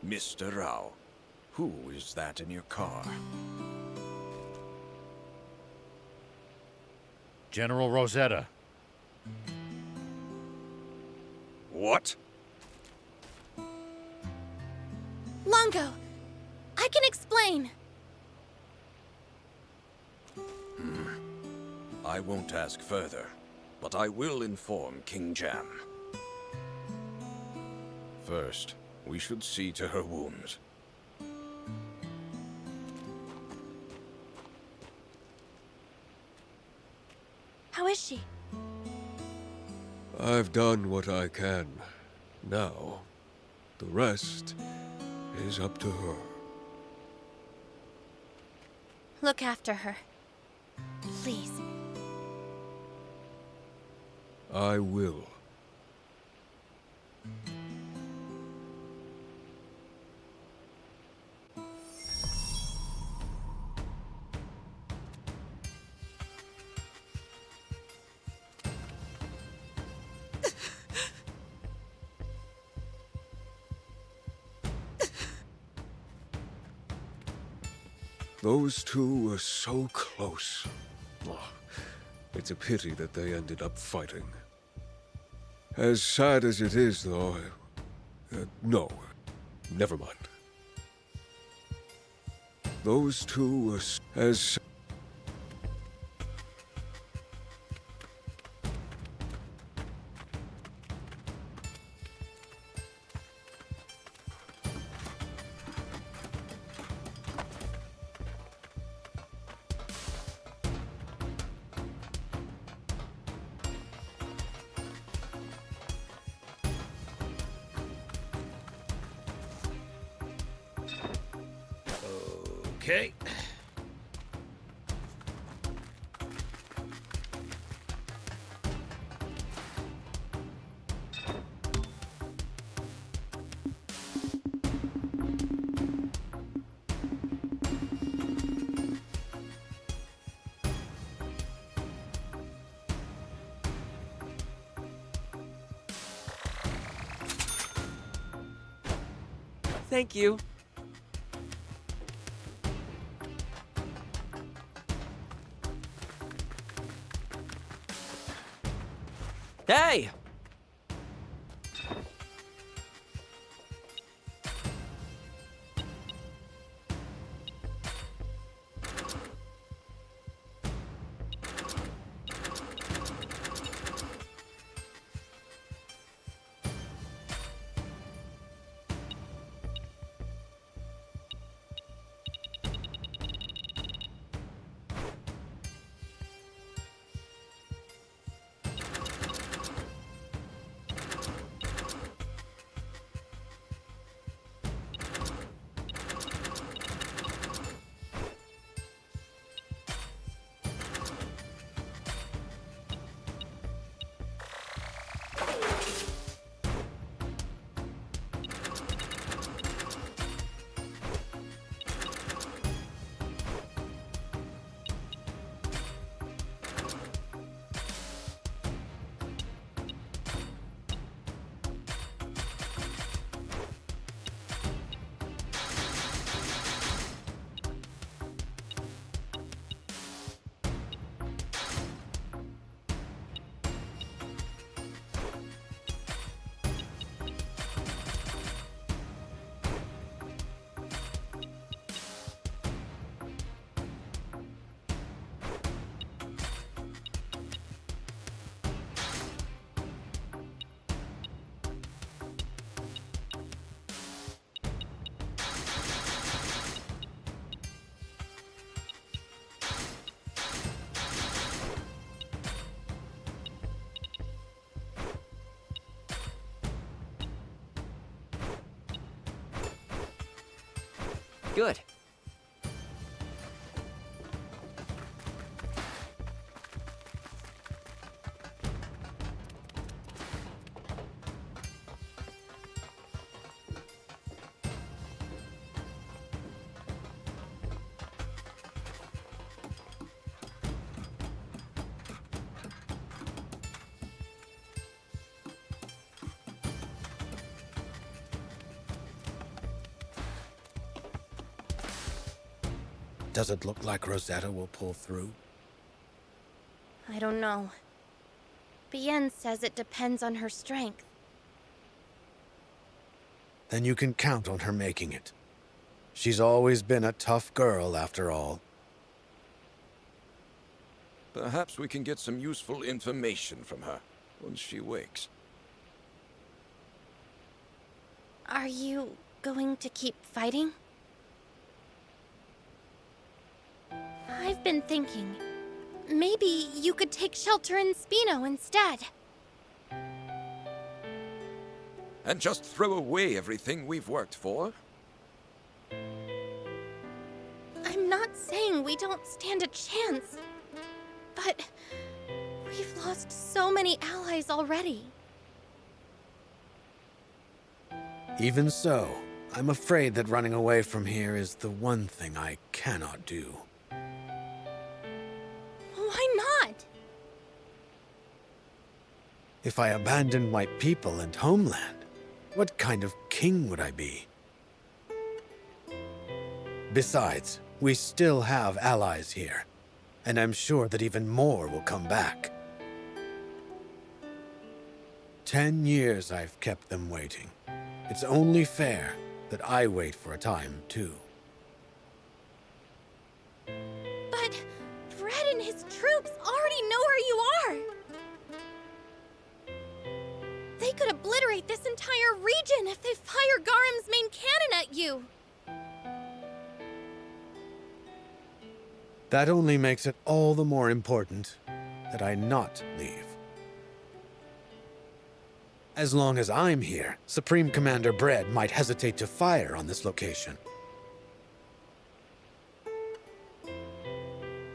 Mr. Rao, who is that in your car? General Rosetta. What? Longo, I can explain. I won't ask further, but I will inform King Jam. First, we should see to her wounds. How is she? I've done what I can. Now, the rest is up to her. Look after her. Please. I will. Those two were so close. Oh, it's a pity that they ended up fighting. As sad as it is, though, no, never mind. Those two were as... Okay. Thank you. Hey! Good. Does it look like Rosetta will pull through? I don't know. Bien says it depends on her strength. Then you can count on her making it. She's always been a tough girl, after all. Perhaps we can get some useful information from her once she wakes. Are you going to keep fighting? I've been thinking, maybe you could take shelter in Spino instead. And just throw away everything we've worked for? I'm not saying we don't stand a chance, but we've lost so many allies already. Even so, I'm afraid that running away from here is the one thing I cannot do. Why not? If I abandoned my people and homeland, what kind of king would I be? Besides, we still have allies here, and I'm sure that even more will come back. 10 years I've kept them waiting. It's only fair that I wait for a time, too. But Fred and his troops already know where you are. They could obliterate this entire region if they fire Garam's main cannon at you. That only makes it all the more important that I not leave. As long as I'm here, Supreme Commander Bread might hesitate to fire on this location.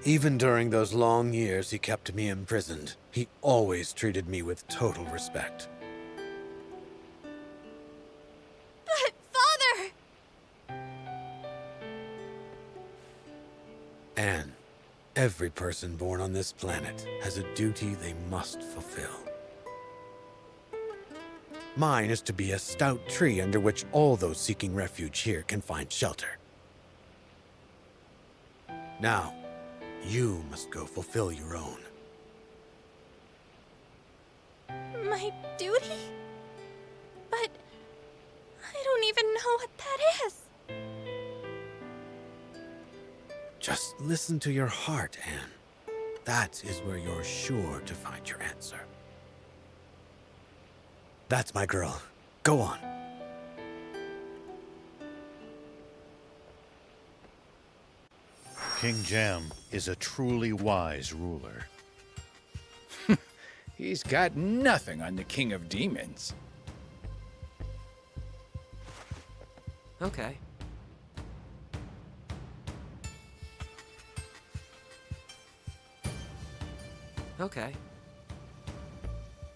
Even during those long years he kept me imprisoned, he always treated me with total respect. But, Father! Anne, every person born on this planet has a duty they must fulfill. Mine is to be a stout tree under which all those seeking refuge here can find shelter. Now, you must go fulfill your own. My duty? But I don't even know what that is. Just listen to your heart, Anne. That is where you're sure to find your answer. That's my girl. Go on. King Jam is a truly wise ruler. He's got nothing on the King of Demons. Okay. Okay.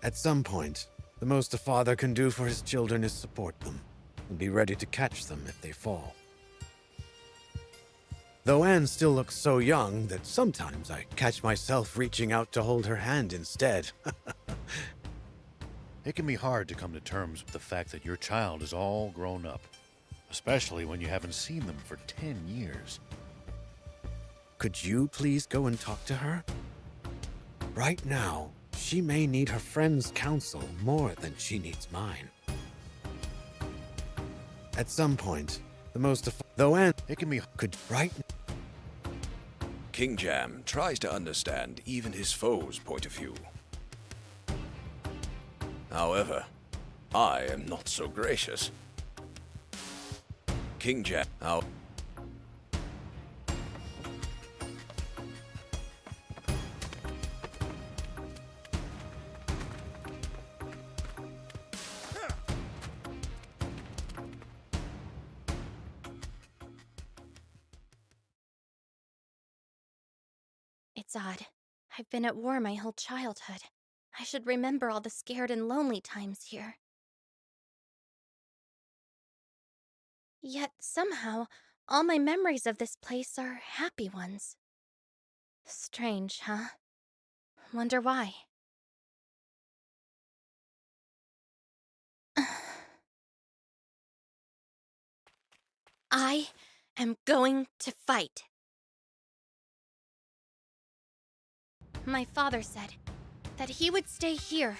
At some point, the most a father can do for his children is support them, and be ready to catch them if they fall. Though Anne still looks so young that sometimes I catch myself reaching out to hold her hand instead. It can be hard to come to terms with the fact that your child is all grown up, especially when you haven't seen them for 10 years. Could you please go and talk to her? Right now, she may need her friend's counsel more than she needs mine. At some point, the most though Anne, it can be could right. King Jam tries to understand even his foe's point of view. However, I am not so gracious. King Jam, It's odd. I've been at war my whole childhood. I should remember all the scared and lonely times here. Yet somehow, all my memories of this place are happy ones. Strange, huh? Wonder why. I am going to fight. my father said that he would stay here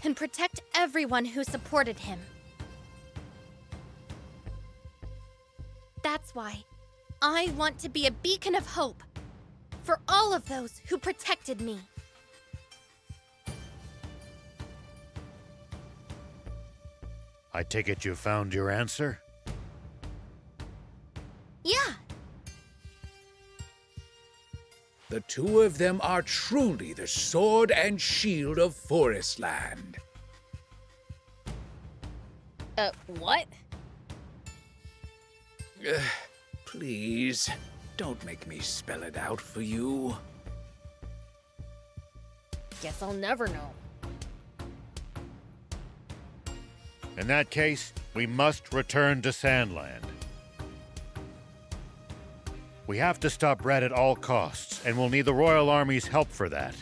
and protect everyone who supported him. That's why I want to be a beacon of hope for all of those who protected me. I take it you found your answer? Yeah. The two of them are truly the sword and shield of Forestland. What? Please, don't make me spell it out for you. Guess I'll never know. In that case, we must return to Sandland. We have to stop Red at all costs, and we'll need the Royal Army's help for that.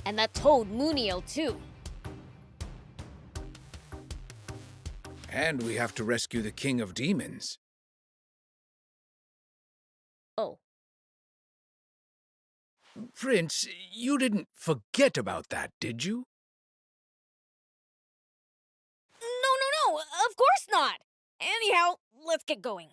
And that toad Munio, too. And we have to rescue the King of Demons. Oh. Prince, you didn't forget about that, did you? No, of course not! Anyhow, let's get going.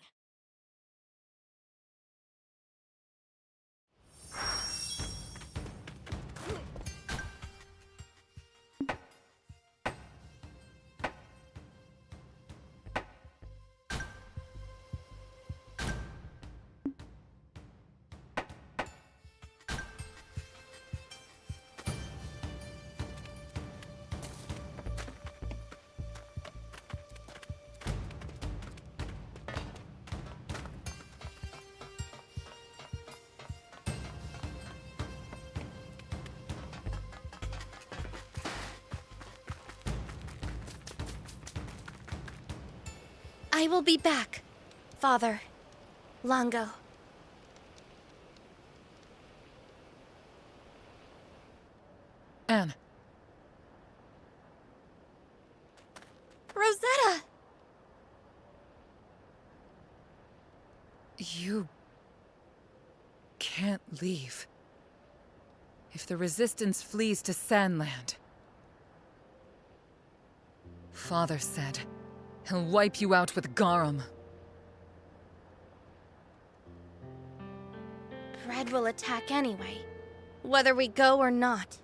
I will be back, Father Longo. Anne. Rosetta! You can't leave. If the Resistance flees to Sandland, Father said he'll wipe you out with Garum. Red will attack anyway, whether we go or not.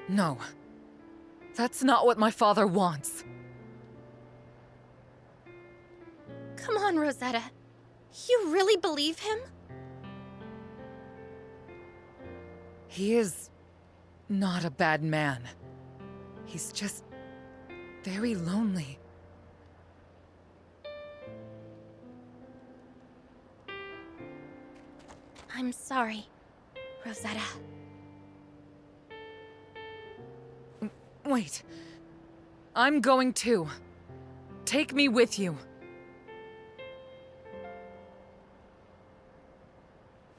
No. That's not what my father wants. Come on, Rosetta. You really believe him? He is not a bad man. He's just very lonely. I'm sorry, Rosetta. Wait. I'm going too. Take me with you.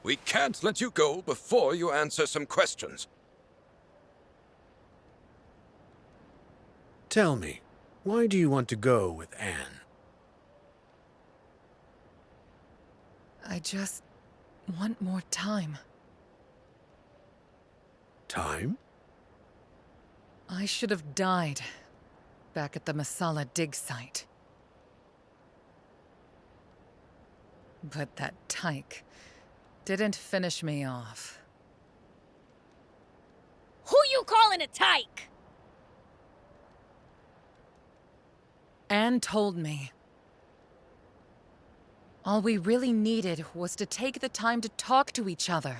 We can't let you go before you answer some questions. Tell me, why do you want to go with Anne? I just want more time. Time? I should have died back at the Masala dig site. But that tyke didn't finish me off. Who you calling a tyke? Anne told me. All we really needed was to take the time to talk to each other.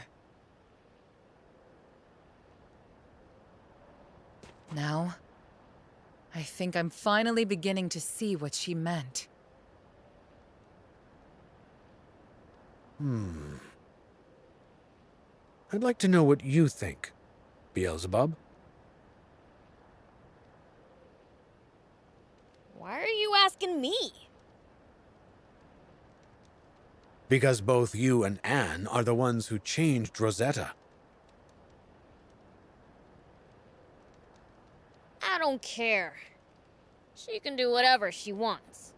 Now, I think I'm finally beginning to see what she meant. I'd like to know what you think, Beelzebub. Why are you asking me? Because both you and Anne are the ones who changed Rosetta. I don't care. She can do whatever she wants.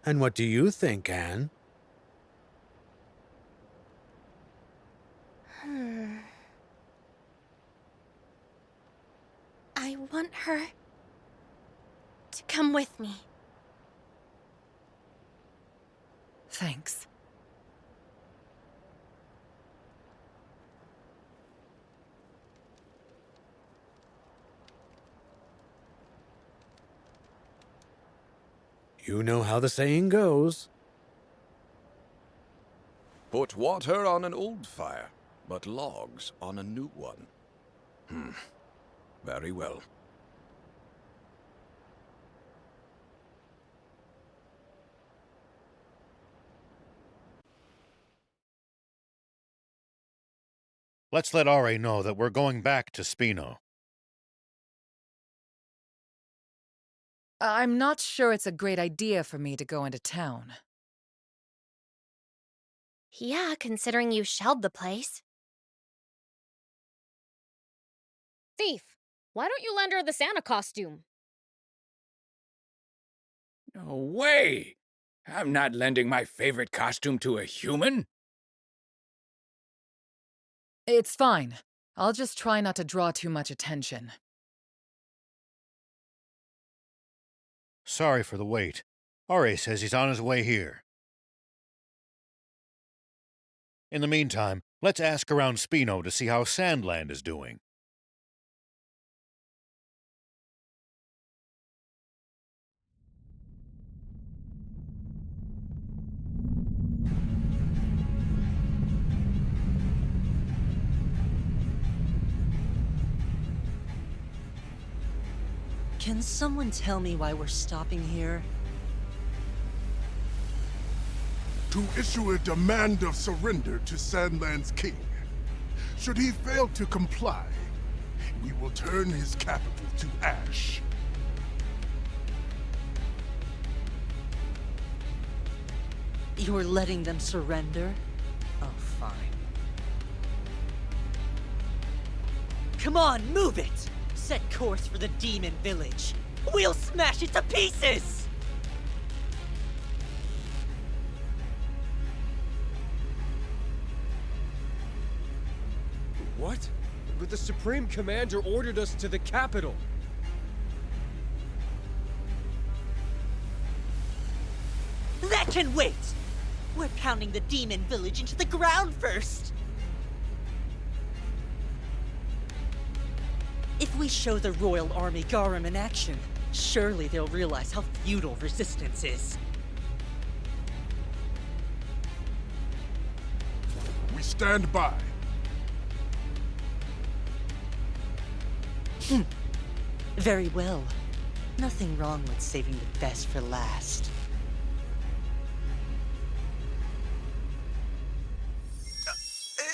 And what do you think, Anne? I want her to come with me. Thanks. You know how the saying goes. Put water on an old fire, but logs on a new one. Very well. Let's let Ari know that we're going back to Spino. I'm not sure it's a great idea for me to go into town. Yeah, considering you shelled the place. Thief, why don't you lend her the Santa costume? No way! I'm not lending my favorite costume to a human. It's fine. I'll just try not to draw too much attention. Sorry for the wait. Ari says he's on his way here. In the meantime, let's ask around Spino to see how Sandland is doing. Can someone tell me why we're stopping here? To issue a demand of surrender to Sandland's king. Should he fail to comply, we will turn his capital to ash. You're letting them surrender? Oh, fine. Come on, move it! Set course for the demon village. We'll smash it to pieces! What? But the Supreme Commander ordered us to the capital. That can wait! We're pounding the demon village into the ground first! If we show the Royal Army Garum in action, surely they'll realize how futile resistance is. We stand by. Very well. Nothing wrong with saving the best for last.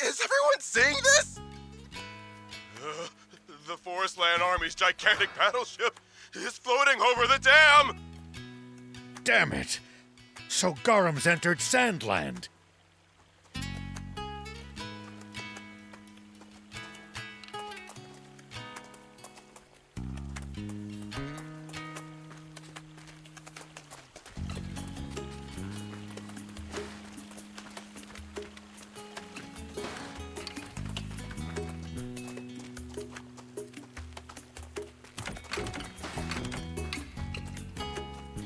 Is everyone seeing this? The Forestland Army's gigantic battleship is floating over the dam! Damn it! So Garum's entered Sandland.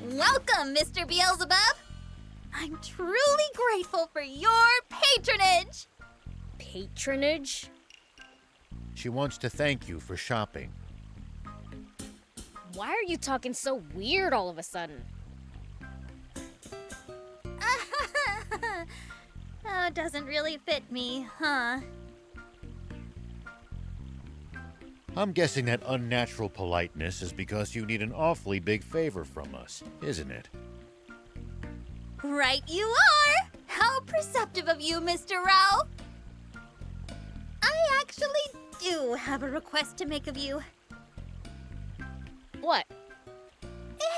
Welcome, Mr. Beelzebub! I'm truly grateful for your patronage! Patronage? She wants to thank you for shopping. Why are you talking so weird all of a sudden? Oh, doesn't really fit me, huh? I'm guessing that unnatural politeness is because you need an awfully big favor from us, isn't it? Right you are! How perceptive of you, Mr. Rao! I actually do have a request to make of you. What?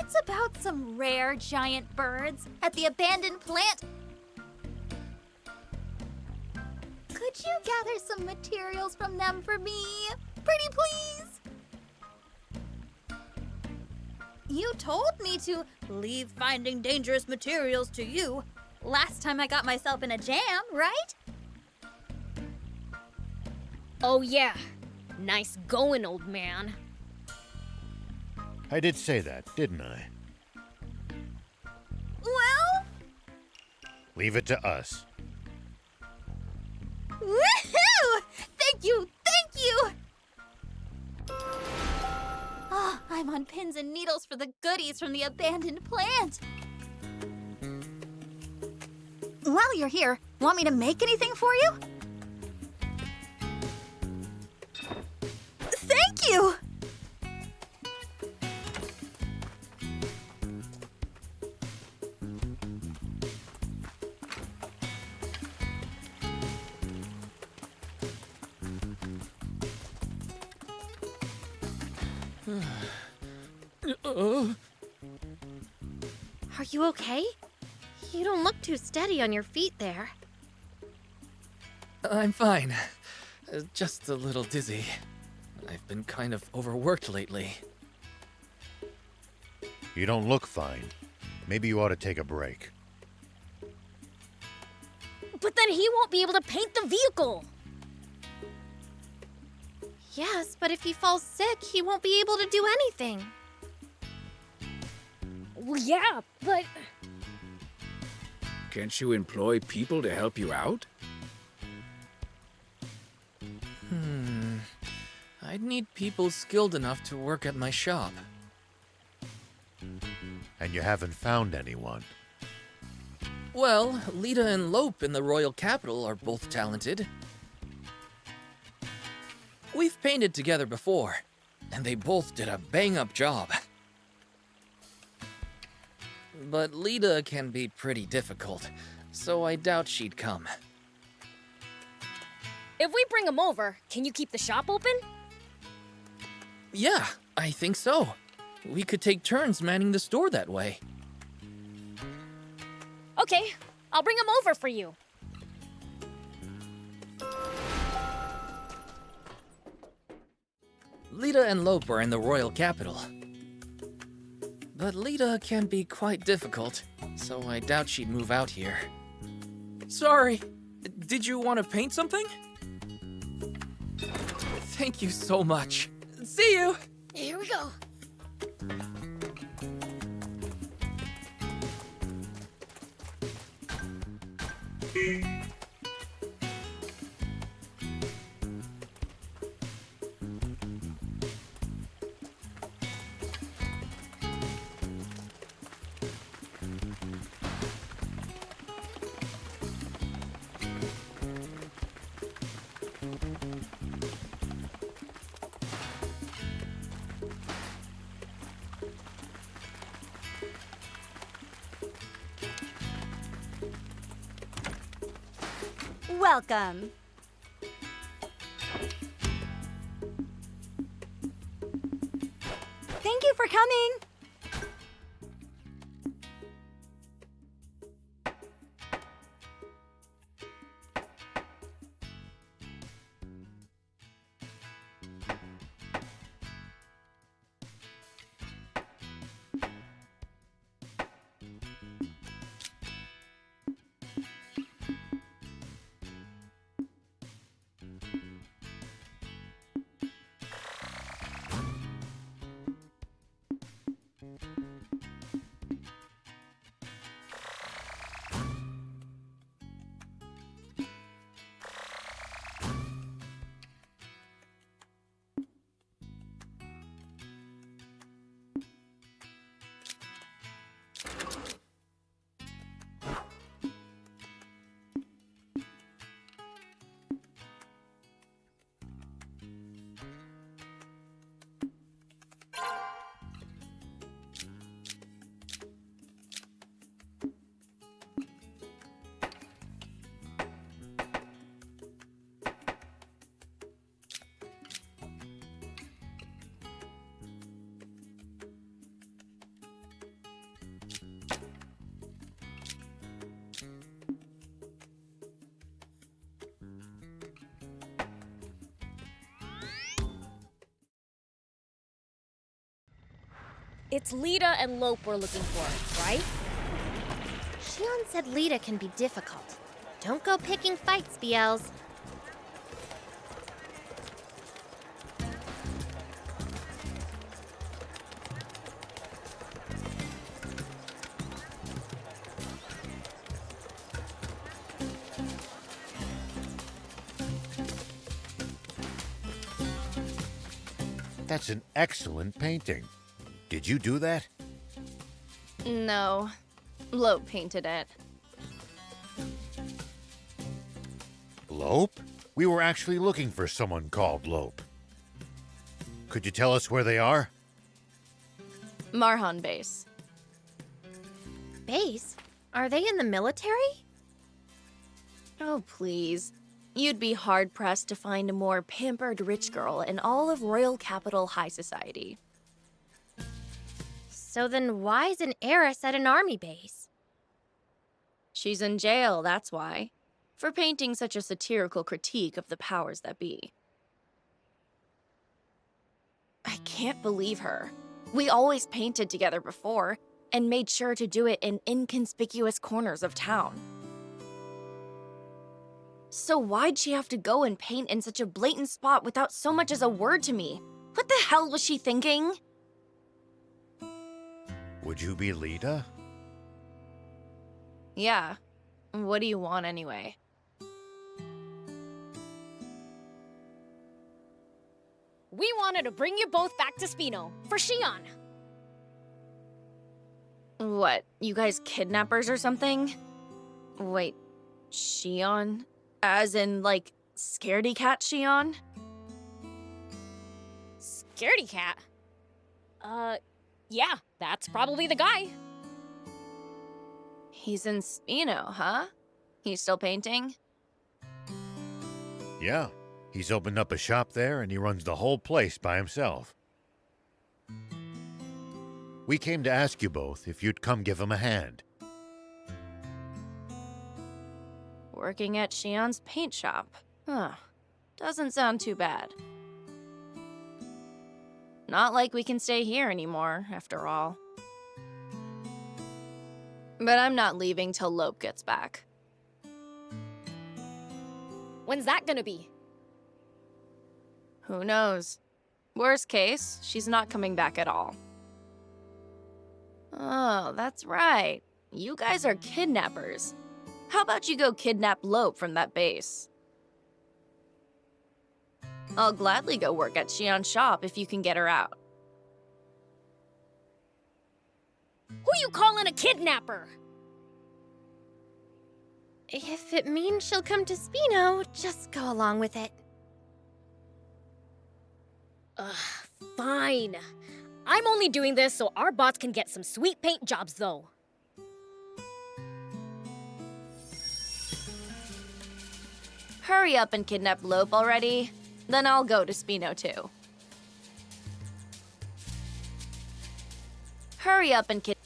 It's about some rare giant birds at the abandoned plant. Could you gather some materials from them for me? Pretty please? You told me to leave finding dangerous materials to you last time I got myself in a jam, right? Oh, yeah. Nice going, old man. I did say that, didn't I? Well, Leave it to us. woohoo! Thank you, thank you! Ah, I'm on pins and needles for the goodies from the abandoned plant. While you're here, want me to make anything for you? Thank you! Are you okay? You don't look too steady on your feet there. I'm fine. Just a little dizzy. I've been kind of overworked lately. You don't look fine. Maybe you ought to take a break. But then he won't be able to paint the vehicle. Yes, but if he falls sick, he won't be able to do anything. Well, yeah, but... Can't you employ people to help you out? I'd need people skilled enough to work at my shop. And you haven't found anyone. Well, Lita and Lope in the royal capital are both talented. We've painted together before, and they both did a bang-up job. But Lita can be pretty difficult, so I doubt she'd come. If we bring him over, can you keep the shop open? Yeah, I think so. We could take turns manning the store that way. Okay, I'll bring him over for you. Lita and Lope are in the royal capital. But Lita can be quite difficult, so I doubt she'd move out here. Sorry, did you want to paint something? Thank you so much. See you! Here we go. Welcome. Thank you for coming. It's Lita and Lope we're looking for, right? Shion said Lita can be difficult. Don't go picking fights, BLs. That's an excellent painting. Did you do that? No. Lope painted it. Lope? We were actually looking for someone called Lope. Could you tell us where they are? Marhan base. Base? Are they in the military? Oh, please. You'd be hard-pressed to find a more pampered rich girl in all of Royal Capital High Society. So then why's an heiress at an army base? She's in jail, that's why. For painting such a satirical critique of the powers that be. I can't believe her. We always painted together before, and made sure to do it in inconspicuous corners of town. So why'd she have to go and paint in such a blatant spot without so much as a word to me? What the hell was she thinking? Would you be Lita? Yeah. What do you want anyway? We wanted to bring you both back to Spino for Shion. What, you guys kidnappers or something? Wait, Shion? As in, like, scaredy cat Shion? Scaredy cat? Yeah, that's probably the guy. He's in Spino, huh? He's still painting? Yeah. He's opened up a shop there and he runs the whole place by himself. We came to ask you both if you'd come give him a hand. Working at Shion's paint shop. Huh. Doesn't sound too bad. Not like we can stay here anymore, after all. But I'm not leaving till Lope gets back. When's that gonna be? Who knows? Worst case, she's not coming back at all. Oh, that's right. You guys are kidnappers. How about you go kidnap Lope from that base? I'll gladly go work at Shion's shop if you can get her out. Who you calling a kidnapper? If it means she'll come to Spino, just go along with it. Ugh, fine. I'm only doing this so our bots can get some sweet paint jobs, though. Hurry up and kidnap Lope already. Then I'll go to Spino too. Hurry up and kidnap.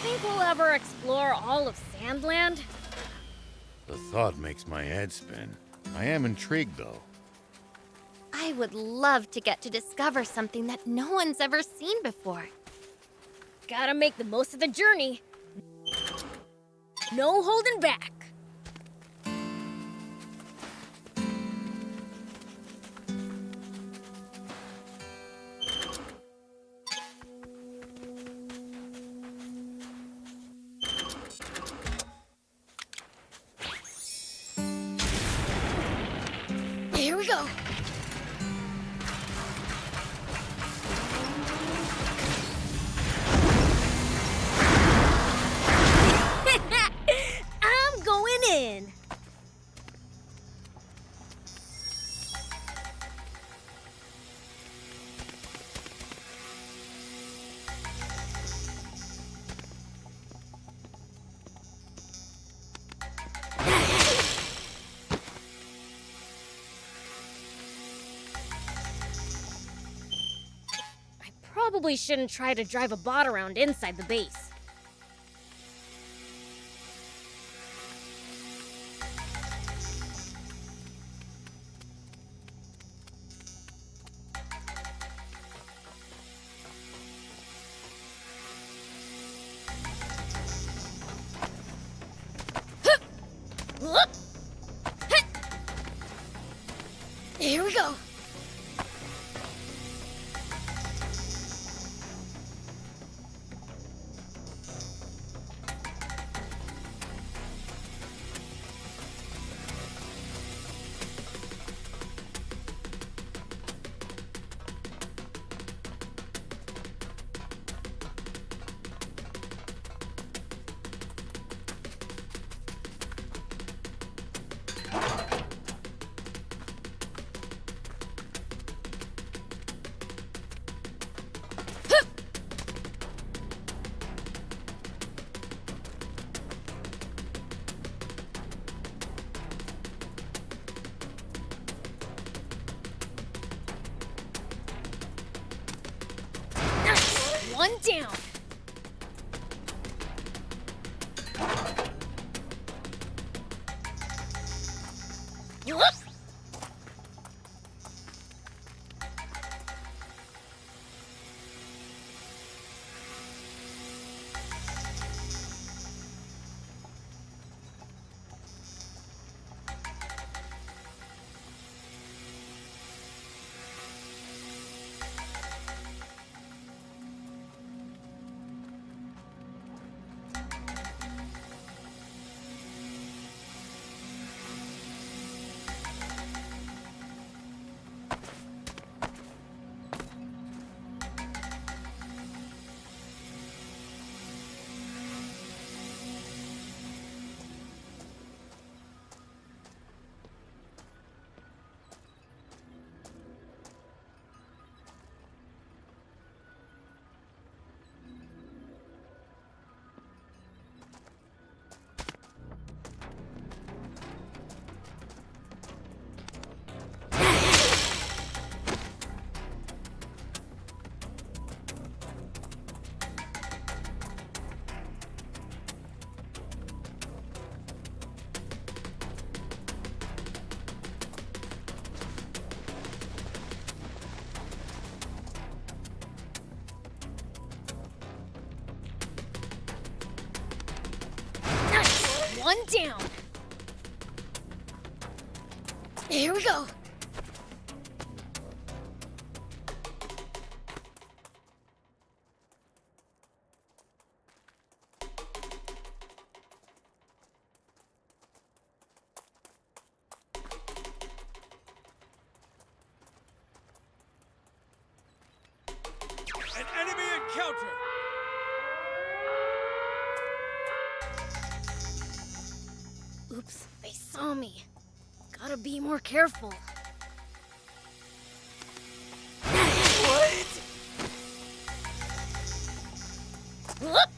Think we'll ever explore all of Sandland? The thought makes my head spin. I am intrigued, though. I would love to get to discover something that no one's ever seen before. Gotta make the most of the journey. No holding back. probably shouldn't try to drive a bot around inside the base. Here we go. One down. Whoop. One down. Here we go. An enemy encounter! Oops, they saw me. Gotta be more careful. What? Whoop.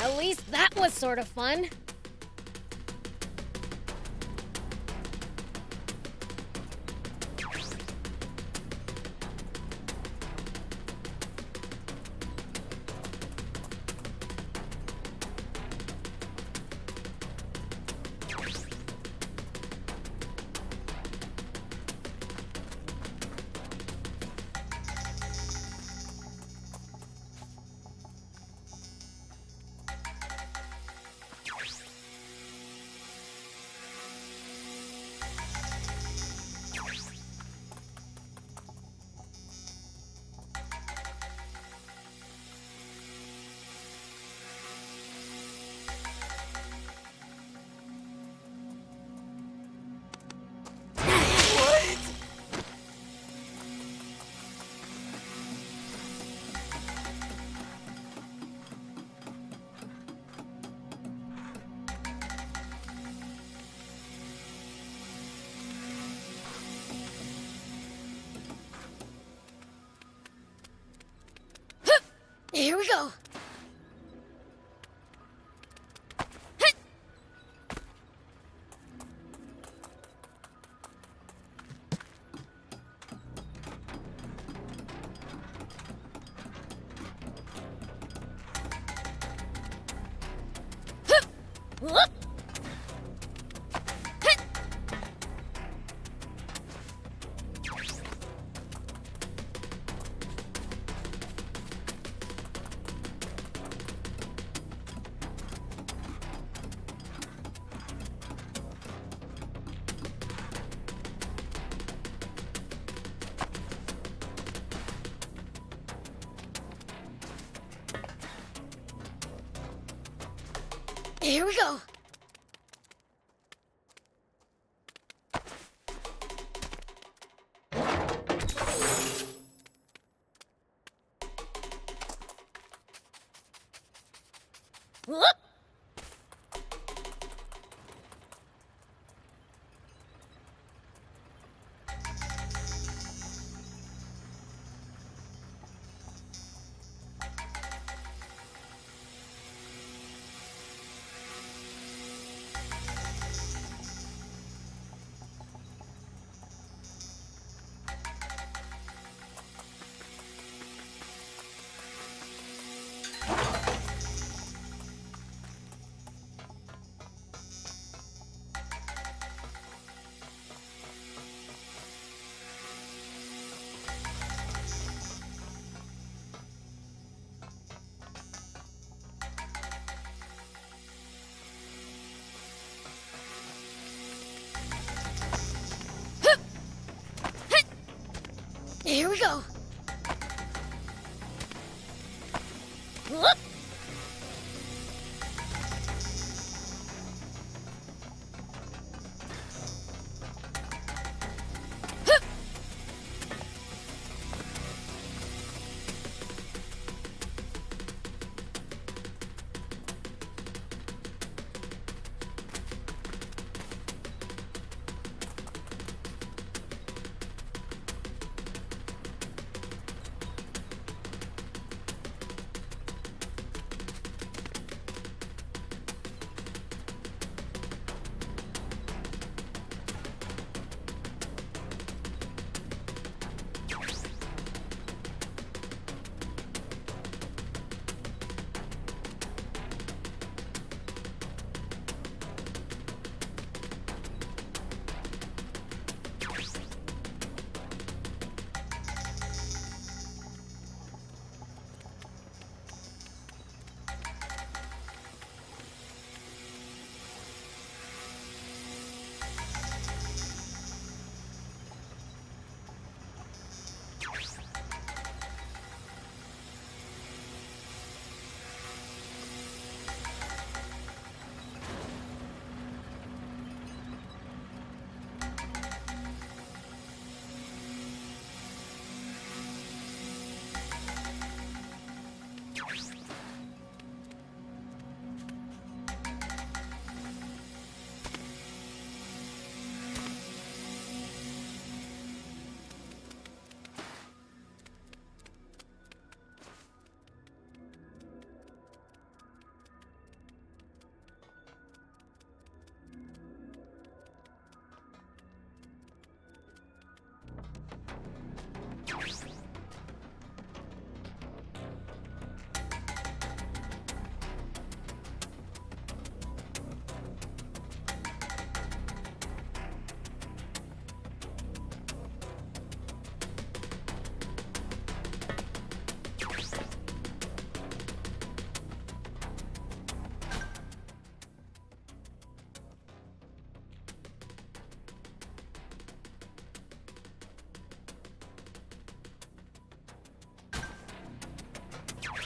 At least that was sort of fun. Whoop! Here we go. Whoop! Here we go. Whoop!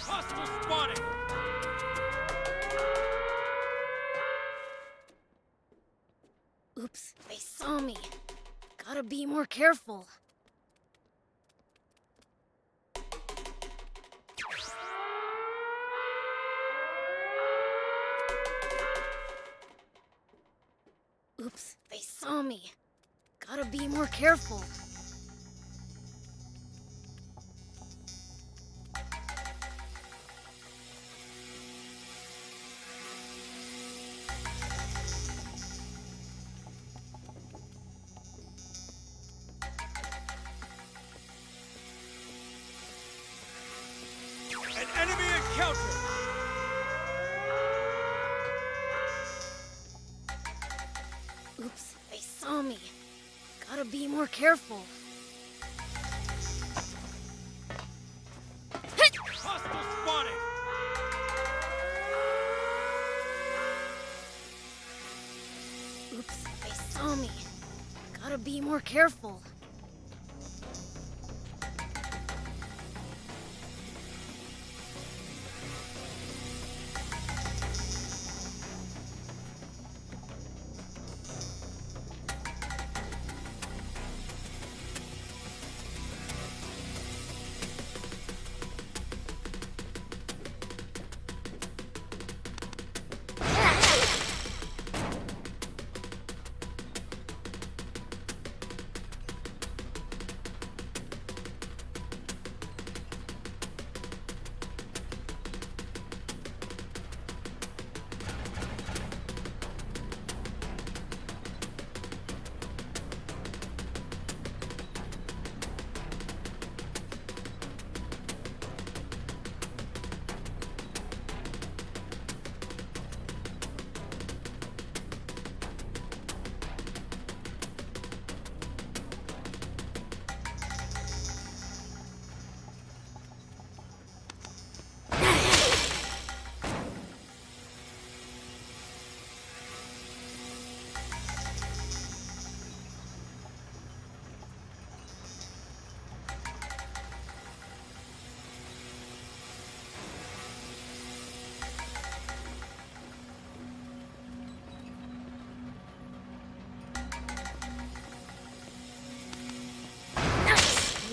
Hostile spotted! Oops, they saw me. Gotta be more careful. Oops, they saw me. Gotta be more careful. An enemy encounter! Oops, they saw me. Gotta be more careful. Hostile spotted! Oops, they saw me. Gotta be more careful.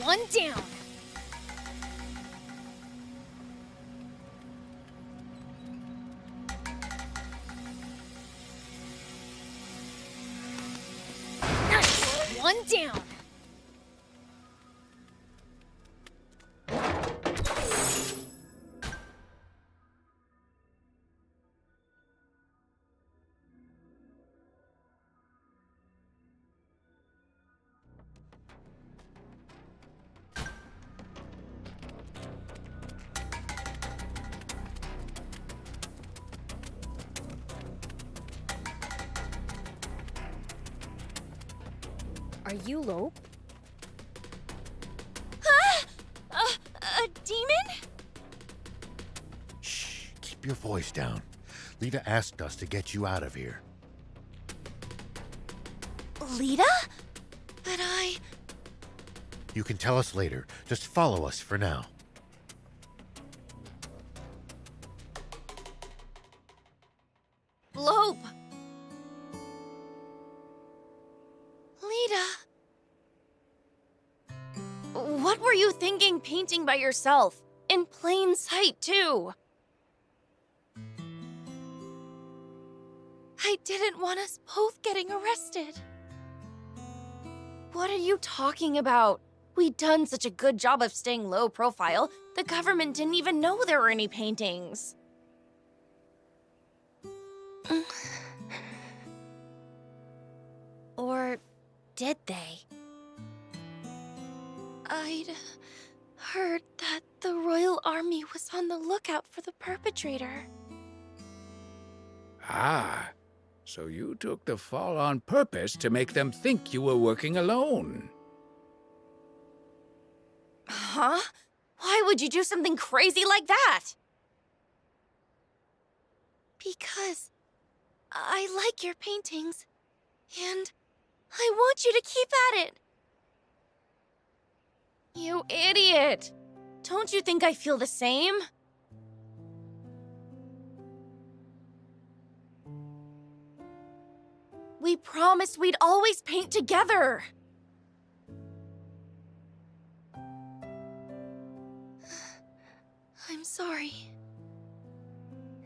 One down. Nice. One down. Are you Lope? A demon? Shh, keep your voice down. Lita asked us to get you out of here. Lita? But I... You can tell us later. Just follow us for now. Lope! Lita... What were you thinking painting by yourself? In plain sight, too. I didn't want us both getting arrested. What are you talking about? We'd done such a good job of staying low profile, the government didn't even know there were any paintings. Or did they? I'd heard that the Royal Army was on the lookout for the perpetrator. Ah, so you took the fall on purpose to make them think you were working alone. Huh? Why would you do something crazy like that? Because I like your paintings, and I want you to keep at it. You idiot! Don't you think I feel the same? We promised we'd always paint together! I'm sorry.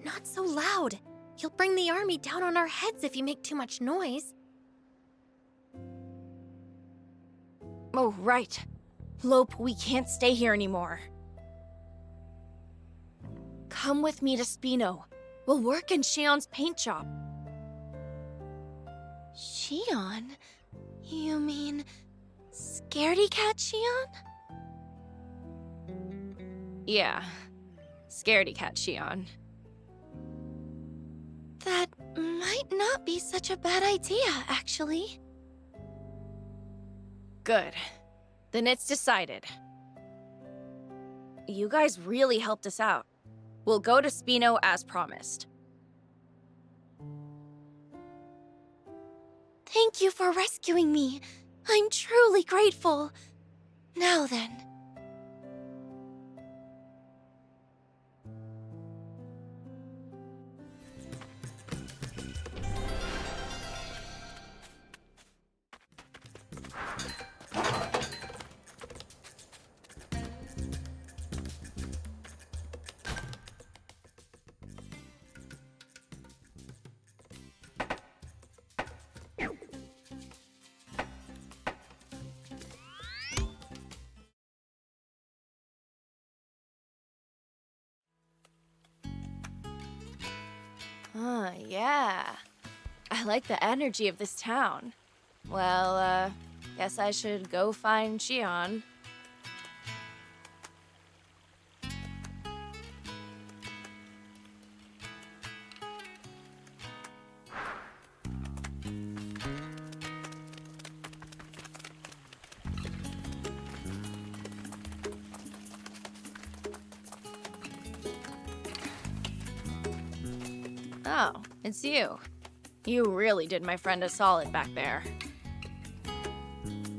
Not so loud. You'll bring the army down on our heads if you make too much noise. Oh, right. Lope, we can't stay here anymore. Come with me to Spino. We'll work in Shion's paint shop. Shion? You mean... Scaredy Cat Shion? Yeah. Scaredy Cat Shion. That might not not be such a bad idea, actually. Good. Then it's decided. You guys really helped us out. We'll go to Spino as promised. Thank you for rescuing me. I'm truly grateful. Now then. Yeah. I like the energy of this town. Well, guess I should go find Shion. Oh, it's you. You really did my friend a solid back there.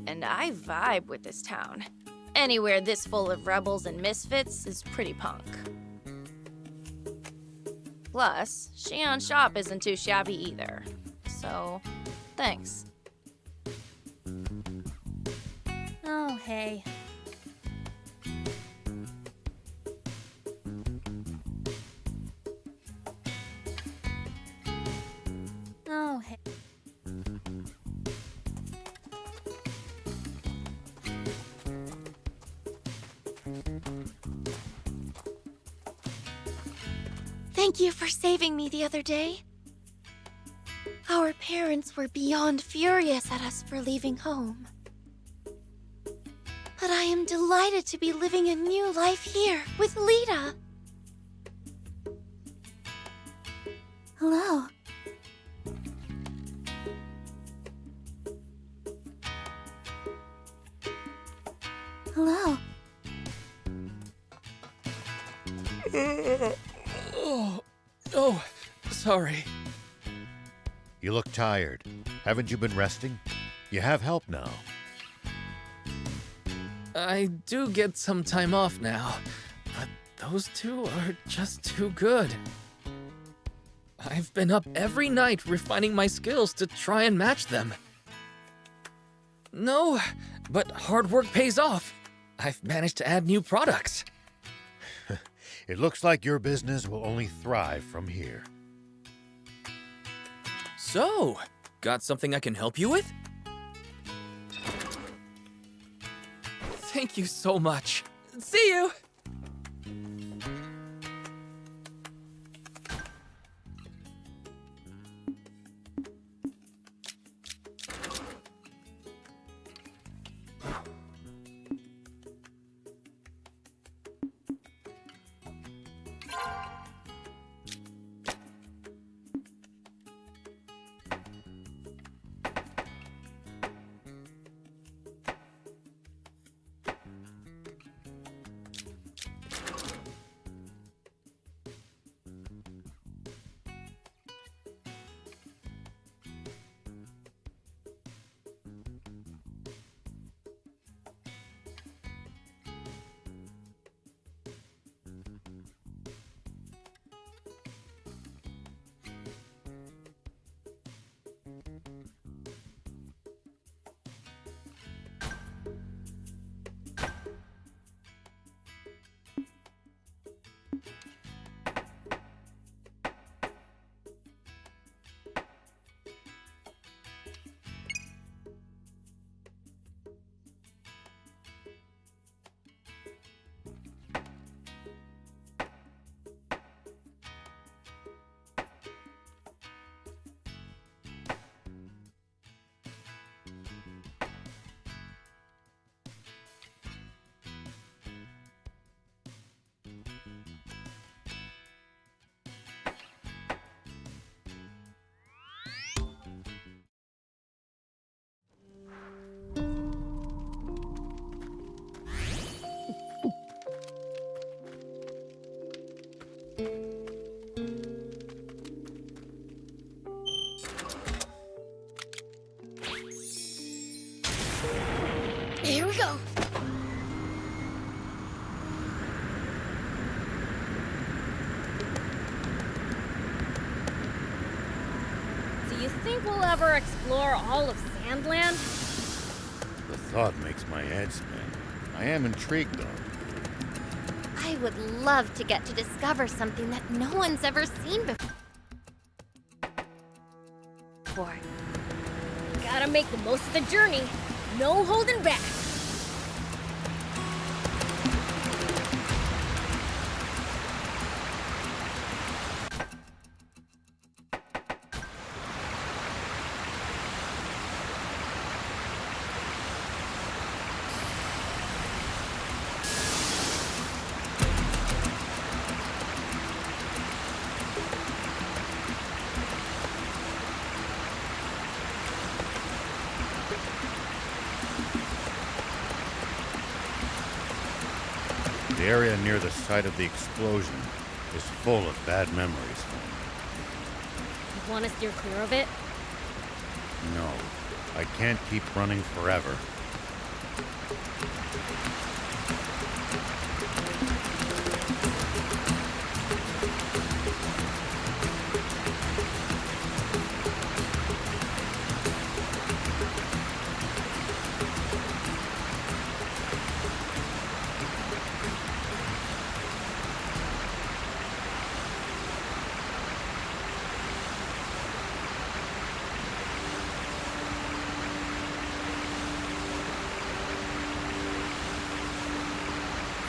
And I vibe with this town. Anywhere this full of rebels and misfits is pretty punk. Plus, Shion's shop isn't too shabby either. So, thanks. Oh, hey. Oh, hey. Thank you for saving me the other day. Our parents were beyond furious at us for leaving home. But I am delighted to be living a new life here with Lita. Hello. Hello. Oh, sorry. You look tired. Haven't you been resting? You have help now. I do get some time off now, but those two are just too good. I've been up every night refining my skills to try and match them. No, but hard work pays off. I've managed to add new products. It looks like your business will only thrive from here. So, got something I can help you with? Thank you so much. See you! think we'll ever explore all of Sandland? The thought makes my head spin. I am intrigued, though. I would love to get to discover something that no one's ever seen before. Gotta make the most of the journey. No holding back. The area near the site of the explosion is full of bad memories. You want to steer clear of it? No, I can't keep running forever.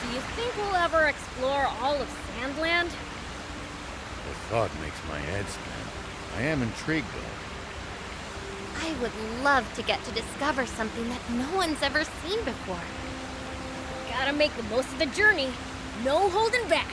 Do you think we'll ever explore all of Sandland? The thought makes my head spin. I am intrigued, though. I would love to get to discover something that no one's ever seen before. Gotta make the most of the journey. No holding back.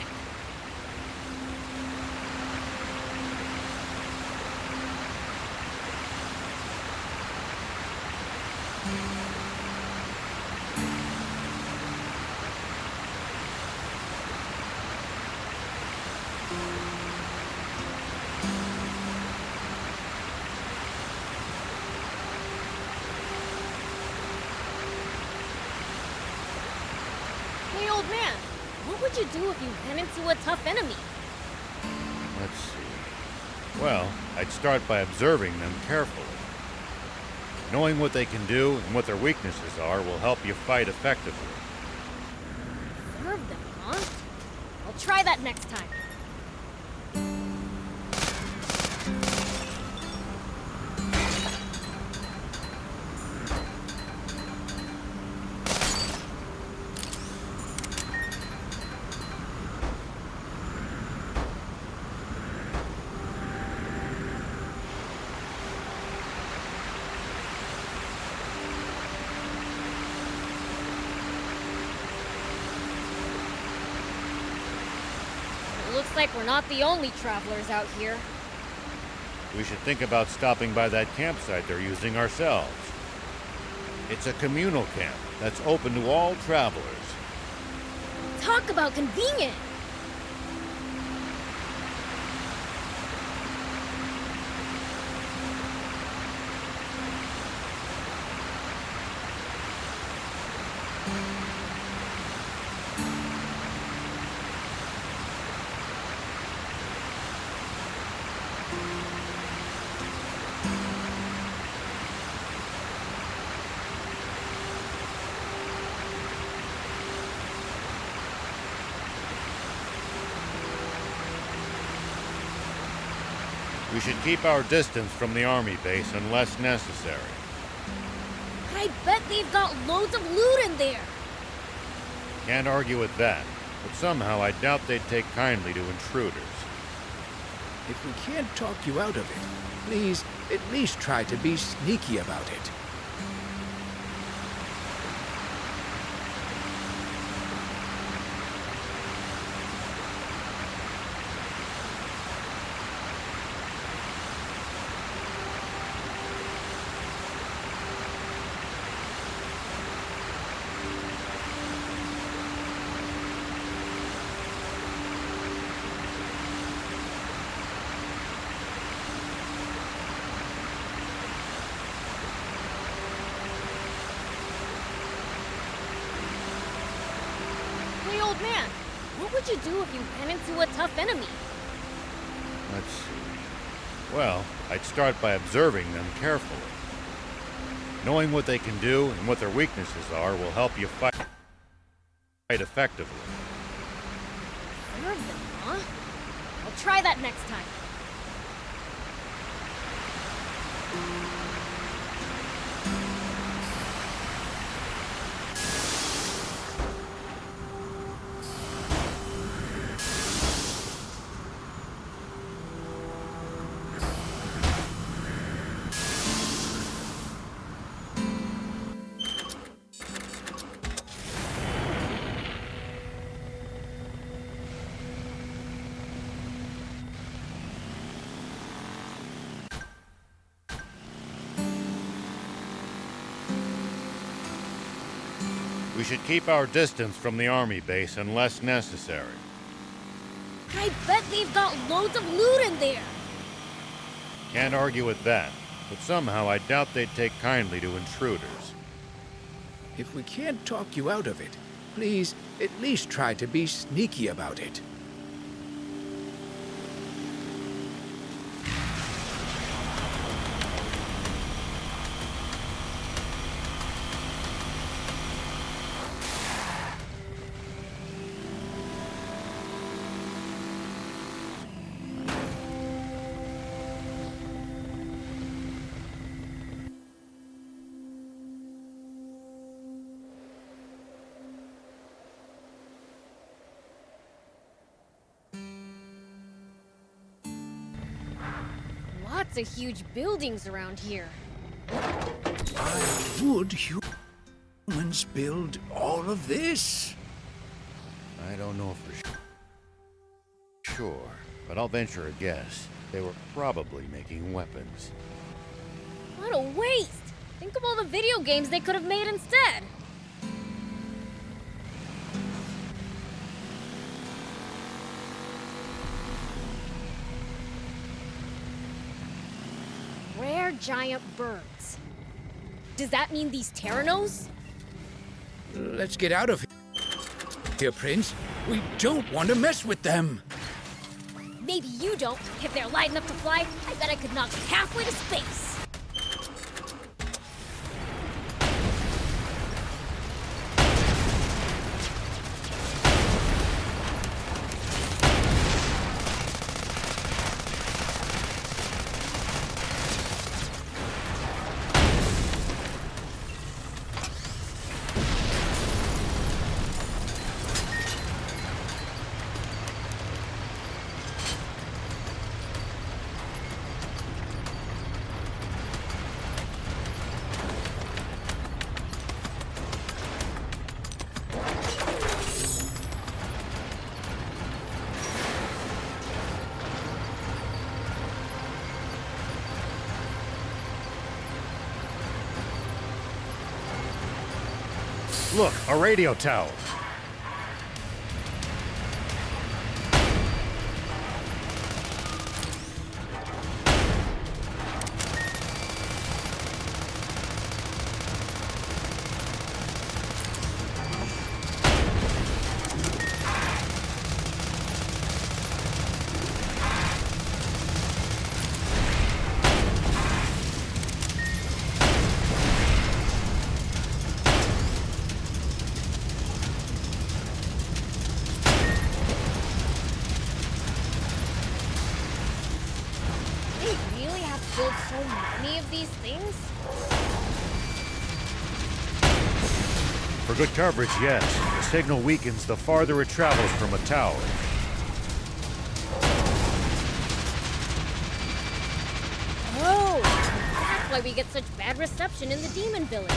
Hey, old man, what would you do if you ran into a tough enemy? Let's see. Well, I'd start by observing them carefully. Knowing what they can do and what their weaknesses are will help you fight effectively. Observe them, huh? I'll try that next time. It looks like we're not the only travelers out here. We should think about stopping by that campsite they're using ourselves. It's a communal camp that's open to all travelers. Talk about convenient! We should keep our distance from the army base unless necessary. But I bet they've got loads of loot in there! Can't argue with that, but somehow I doubt they'd take kindly to intruders. If we can't talk you out of it, please at least try to be sneaky about it. Hey, old man, what would you do if you ran into a tough enemy? Let's see. Well, I'd start by observing them carefully. Knowing what they can do and what their weaknesses are will help you fight effectively. Serve them, huh? I'll try that next time. We should keep our distance from the army base unless necessary. I bet they've got loads of loot in there. Can't argue with that, but somehow I doubt they'd take kindly to intruders. If we can't talk you out of it, please at least try to be sneaky about it. Lots of huge buildings around here. Why would humans build all of this? I don't know for sure, but I'll venture a guess. They were probably making weapons. What a waste! Think of all the video games they could have made instead. Rare giant birds. Does that mean these Terranos? Let's get out of here, Prince. We don't want to mess with them. Maybe you don't. If they're light enough to fly, I bet I could knock them halfway to space. Look, a radio tower. Build so many of these things? For good coverage, yes. The signal weakens the farther it travels from a tower. Oh, that's why we get such bad reception in the Demon Village.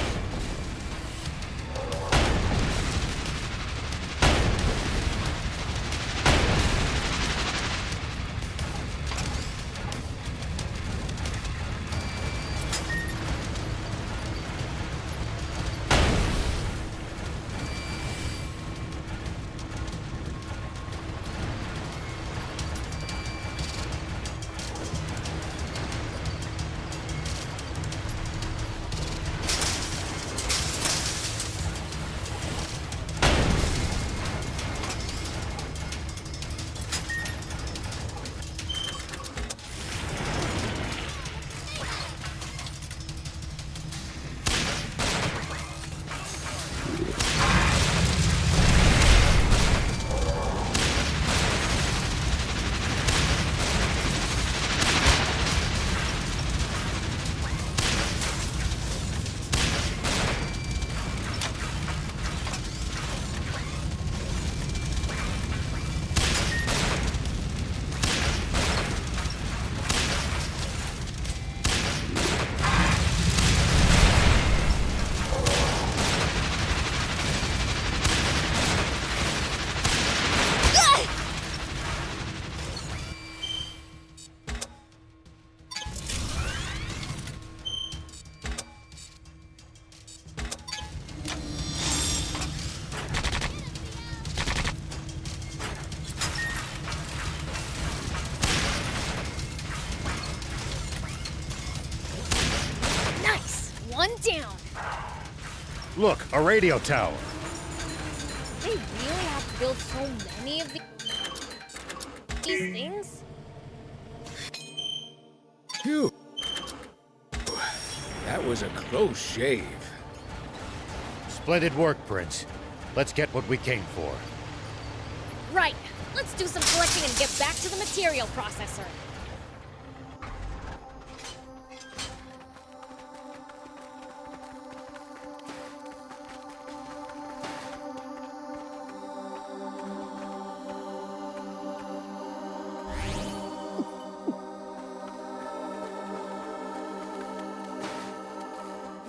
One down. Look, a radio tower. They really have to build so many of these things? Phew. That was a close shave. Splendid work, Prince. Let's get what we came for. Right. Let's do some collecting and get back to the material processor.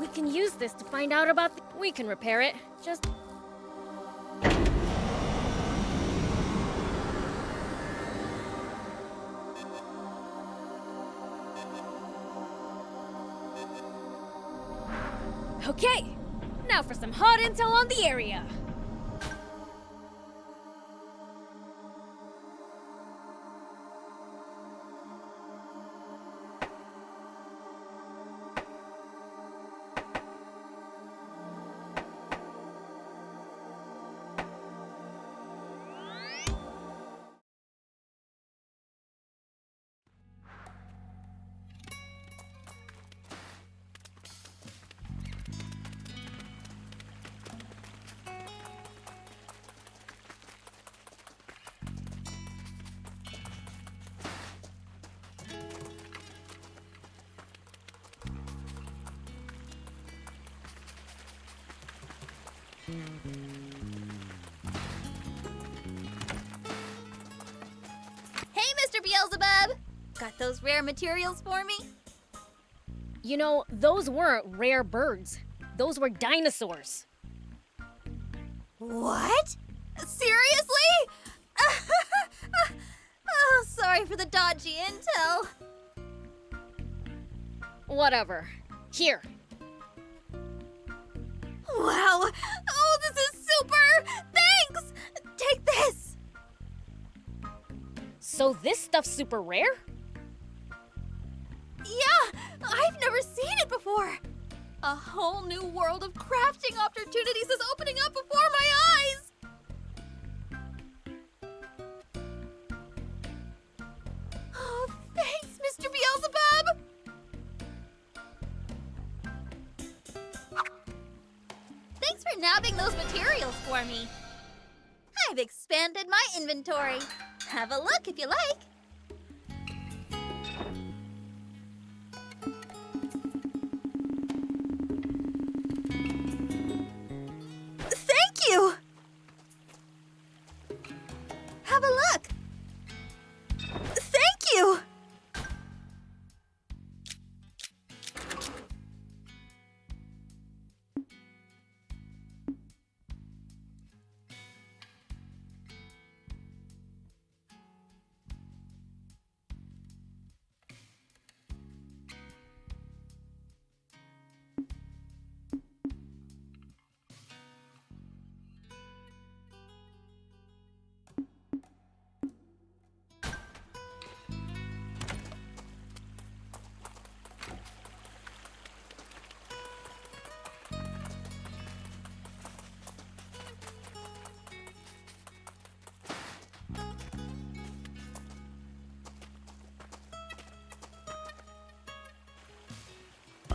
We can use this to find out about we can repair it. Just... Okay, now for some hot intel on the area. Hey, Mr. Beelzebub! Got those rare materials for me? You know, those weren't rare birds. Those were dinosaurs. What? Seriously? Oh, sorry for the dodgy intel. Whatever. Here. Wow! Oh, this is super! Thanks! Take this! So this stuff's super rare? Yeah! I've never seen it before! A whole new world of crafting opportunities is opening up before my eyes! Oh, thanks, Mr. Beelzebub! Thanks for nabbing those materials for me. I've expanded my inventory. Have a look if you like. Thank you! Have a look. Thank you!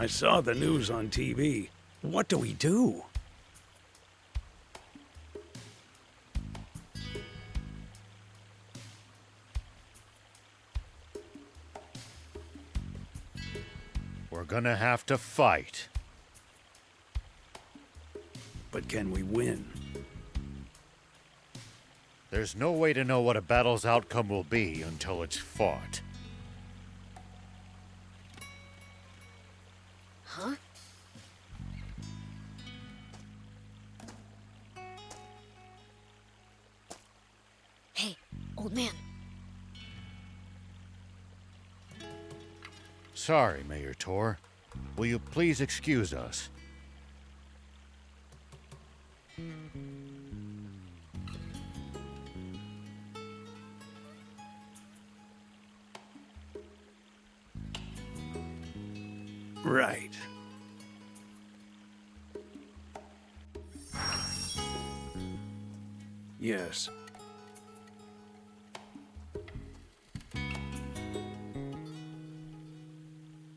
I saw the news on TV. What do we do? We're gonna have to fight. But can we win? There's no way to know what a battle's outcome will be until it's fought. Huh? Hey, old man. Sorry, Mayor Tor. Will you please excuse us? Right. Yes.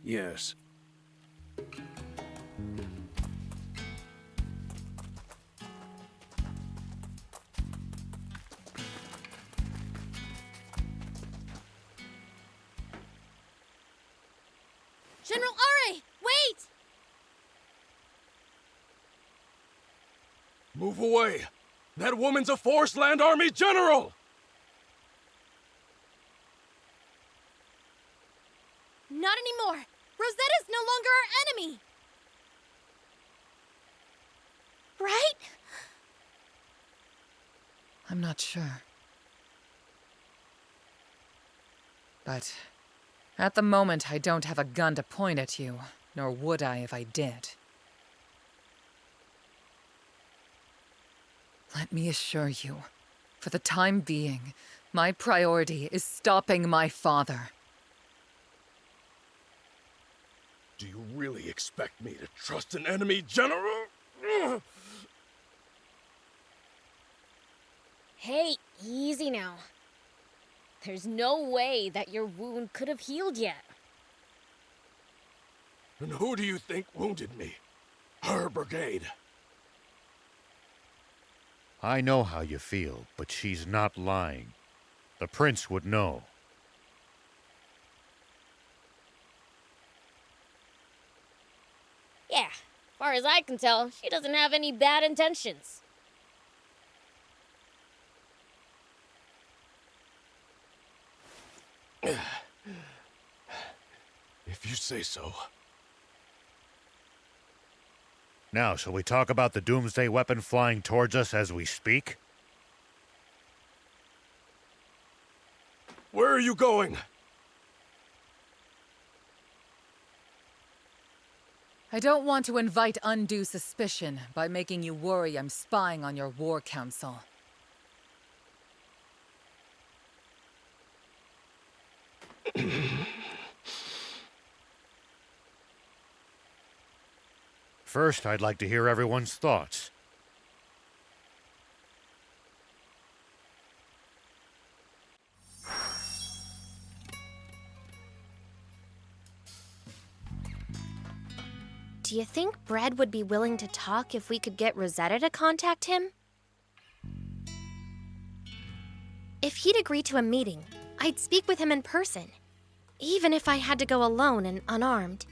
Yes. General Are, wait! Move away! That woman's a Forest Land Army general! Not anymore! Rosetta's no longer our enemy! Right? I'm not sure. But at the moment, I don't have a gun to point at you, nor would I if I did. Let me assure you, for the time being, my priority is stopping my father. Do you really expect me to trust an enemy general? Hey, easy now. There's no way that your wound could have healed yet. And who do you think wounded me? Her brigade. I know how you feel, but she's not lying. The prince would know. Yeah, far as I can tell, she doesn't have any bad intentions. If you say so. Now, shall we talk about the doomsday weapon flying towards us as we speak? Where are you going? I don't want to invite undue suspicion by making you worry I'm spying on your war council. First, I'd like to hear everyone's thoughts. Do you think Bread would be willing to talk if we could get Rosetta to contact him? If he'd agree to a meeting, I'd speak with him in person, even if I had to go alone and unarmed.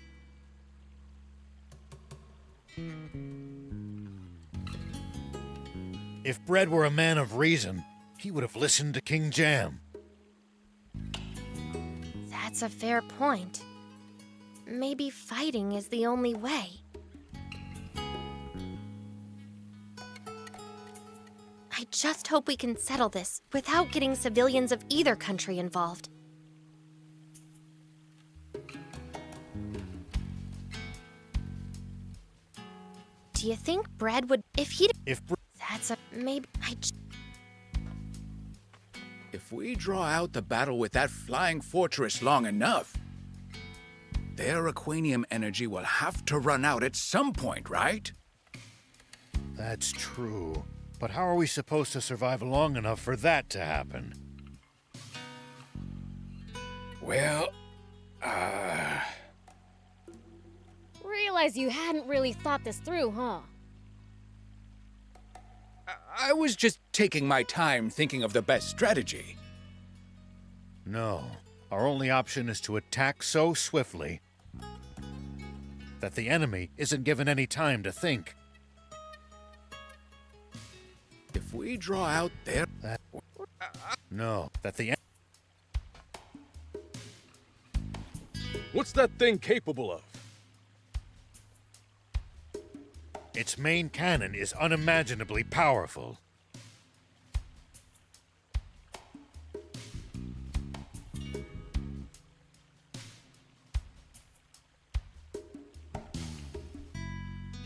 If Bread were a man of reason, he would have listened to King Jam. That's a fair point. Maybe fighting is the only way. I just hope we can settle this without getting civilians of either country involved. Do you think Bread would... That's a... maybe... If we draw out the battle with that flying fortress long enough, their Aquanium energy will have to run out at some point, right? That's true. But how are we supposed to survive long enough for that to happen? Well, Realize you hadn't really thought this through, huh? I was just taking my time thinking of the best strategy. No. Our only option is to attack so swiftly that the enemy isn't given any time to think. If we draw out their... No, that the... What's that thing capable of? Its main cannon is unimaginably powerful.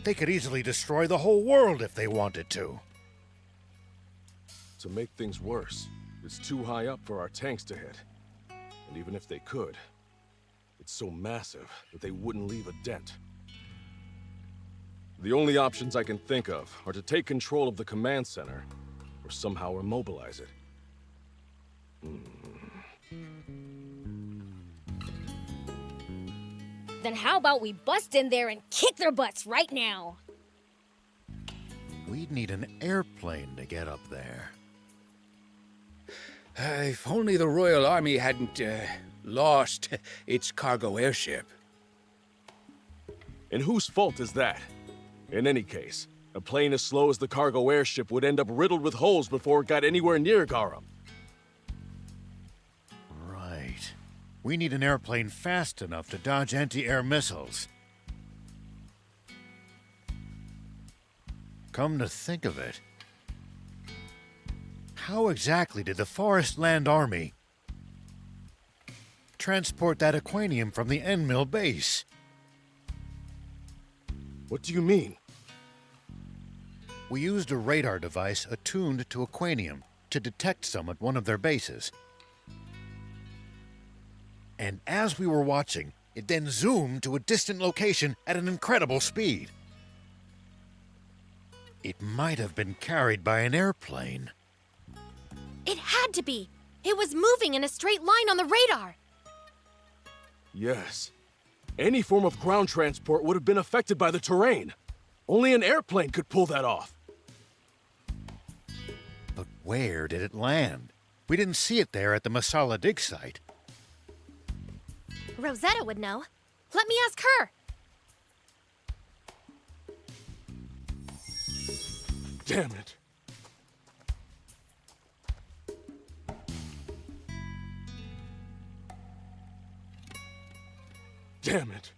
They could easily destroy the whole world if they wanted to. To make things worse, it's too high up for our tanks to hit. And even if they could, it's so massive that they wouldn't leave a dent. The only options I can think of are to take control of the command center or somehow immobilize it. Then how about we bust in there and kick their butts right now? We'd need an airplane to get up there. If only the Royal Army hadn't, lost its cargo airship. And whose fault is that? In any case, a plane as slow as the cargo airship would end up riddled with holes before it got anywhere near Garum. Right. We need an airplane fast enough to dodge anti-air missiles. Come to think of it, how exactly did the Forest Land Army transport that aquanium from the end mill base? What do you mean? We used a radar device attuned to aquanium to detect some at one of their bases. And as we were watching, it then zoomed to a distant location at an incredible speed. It might have been carried by an airplane. It had to be. It was moving in a straight line on the radar. Yes. Any form of ground transport would have been affected by the terrain. Only an airplane could pull that off. But where did it land? We didn't see it there at the Masala dig site. Rosetta would know. Let me ask her. Damn it. Damn it.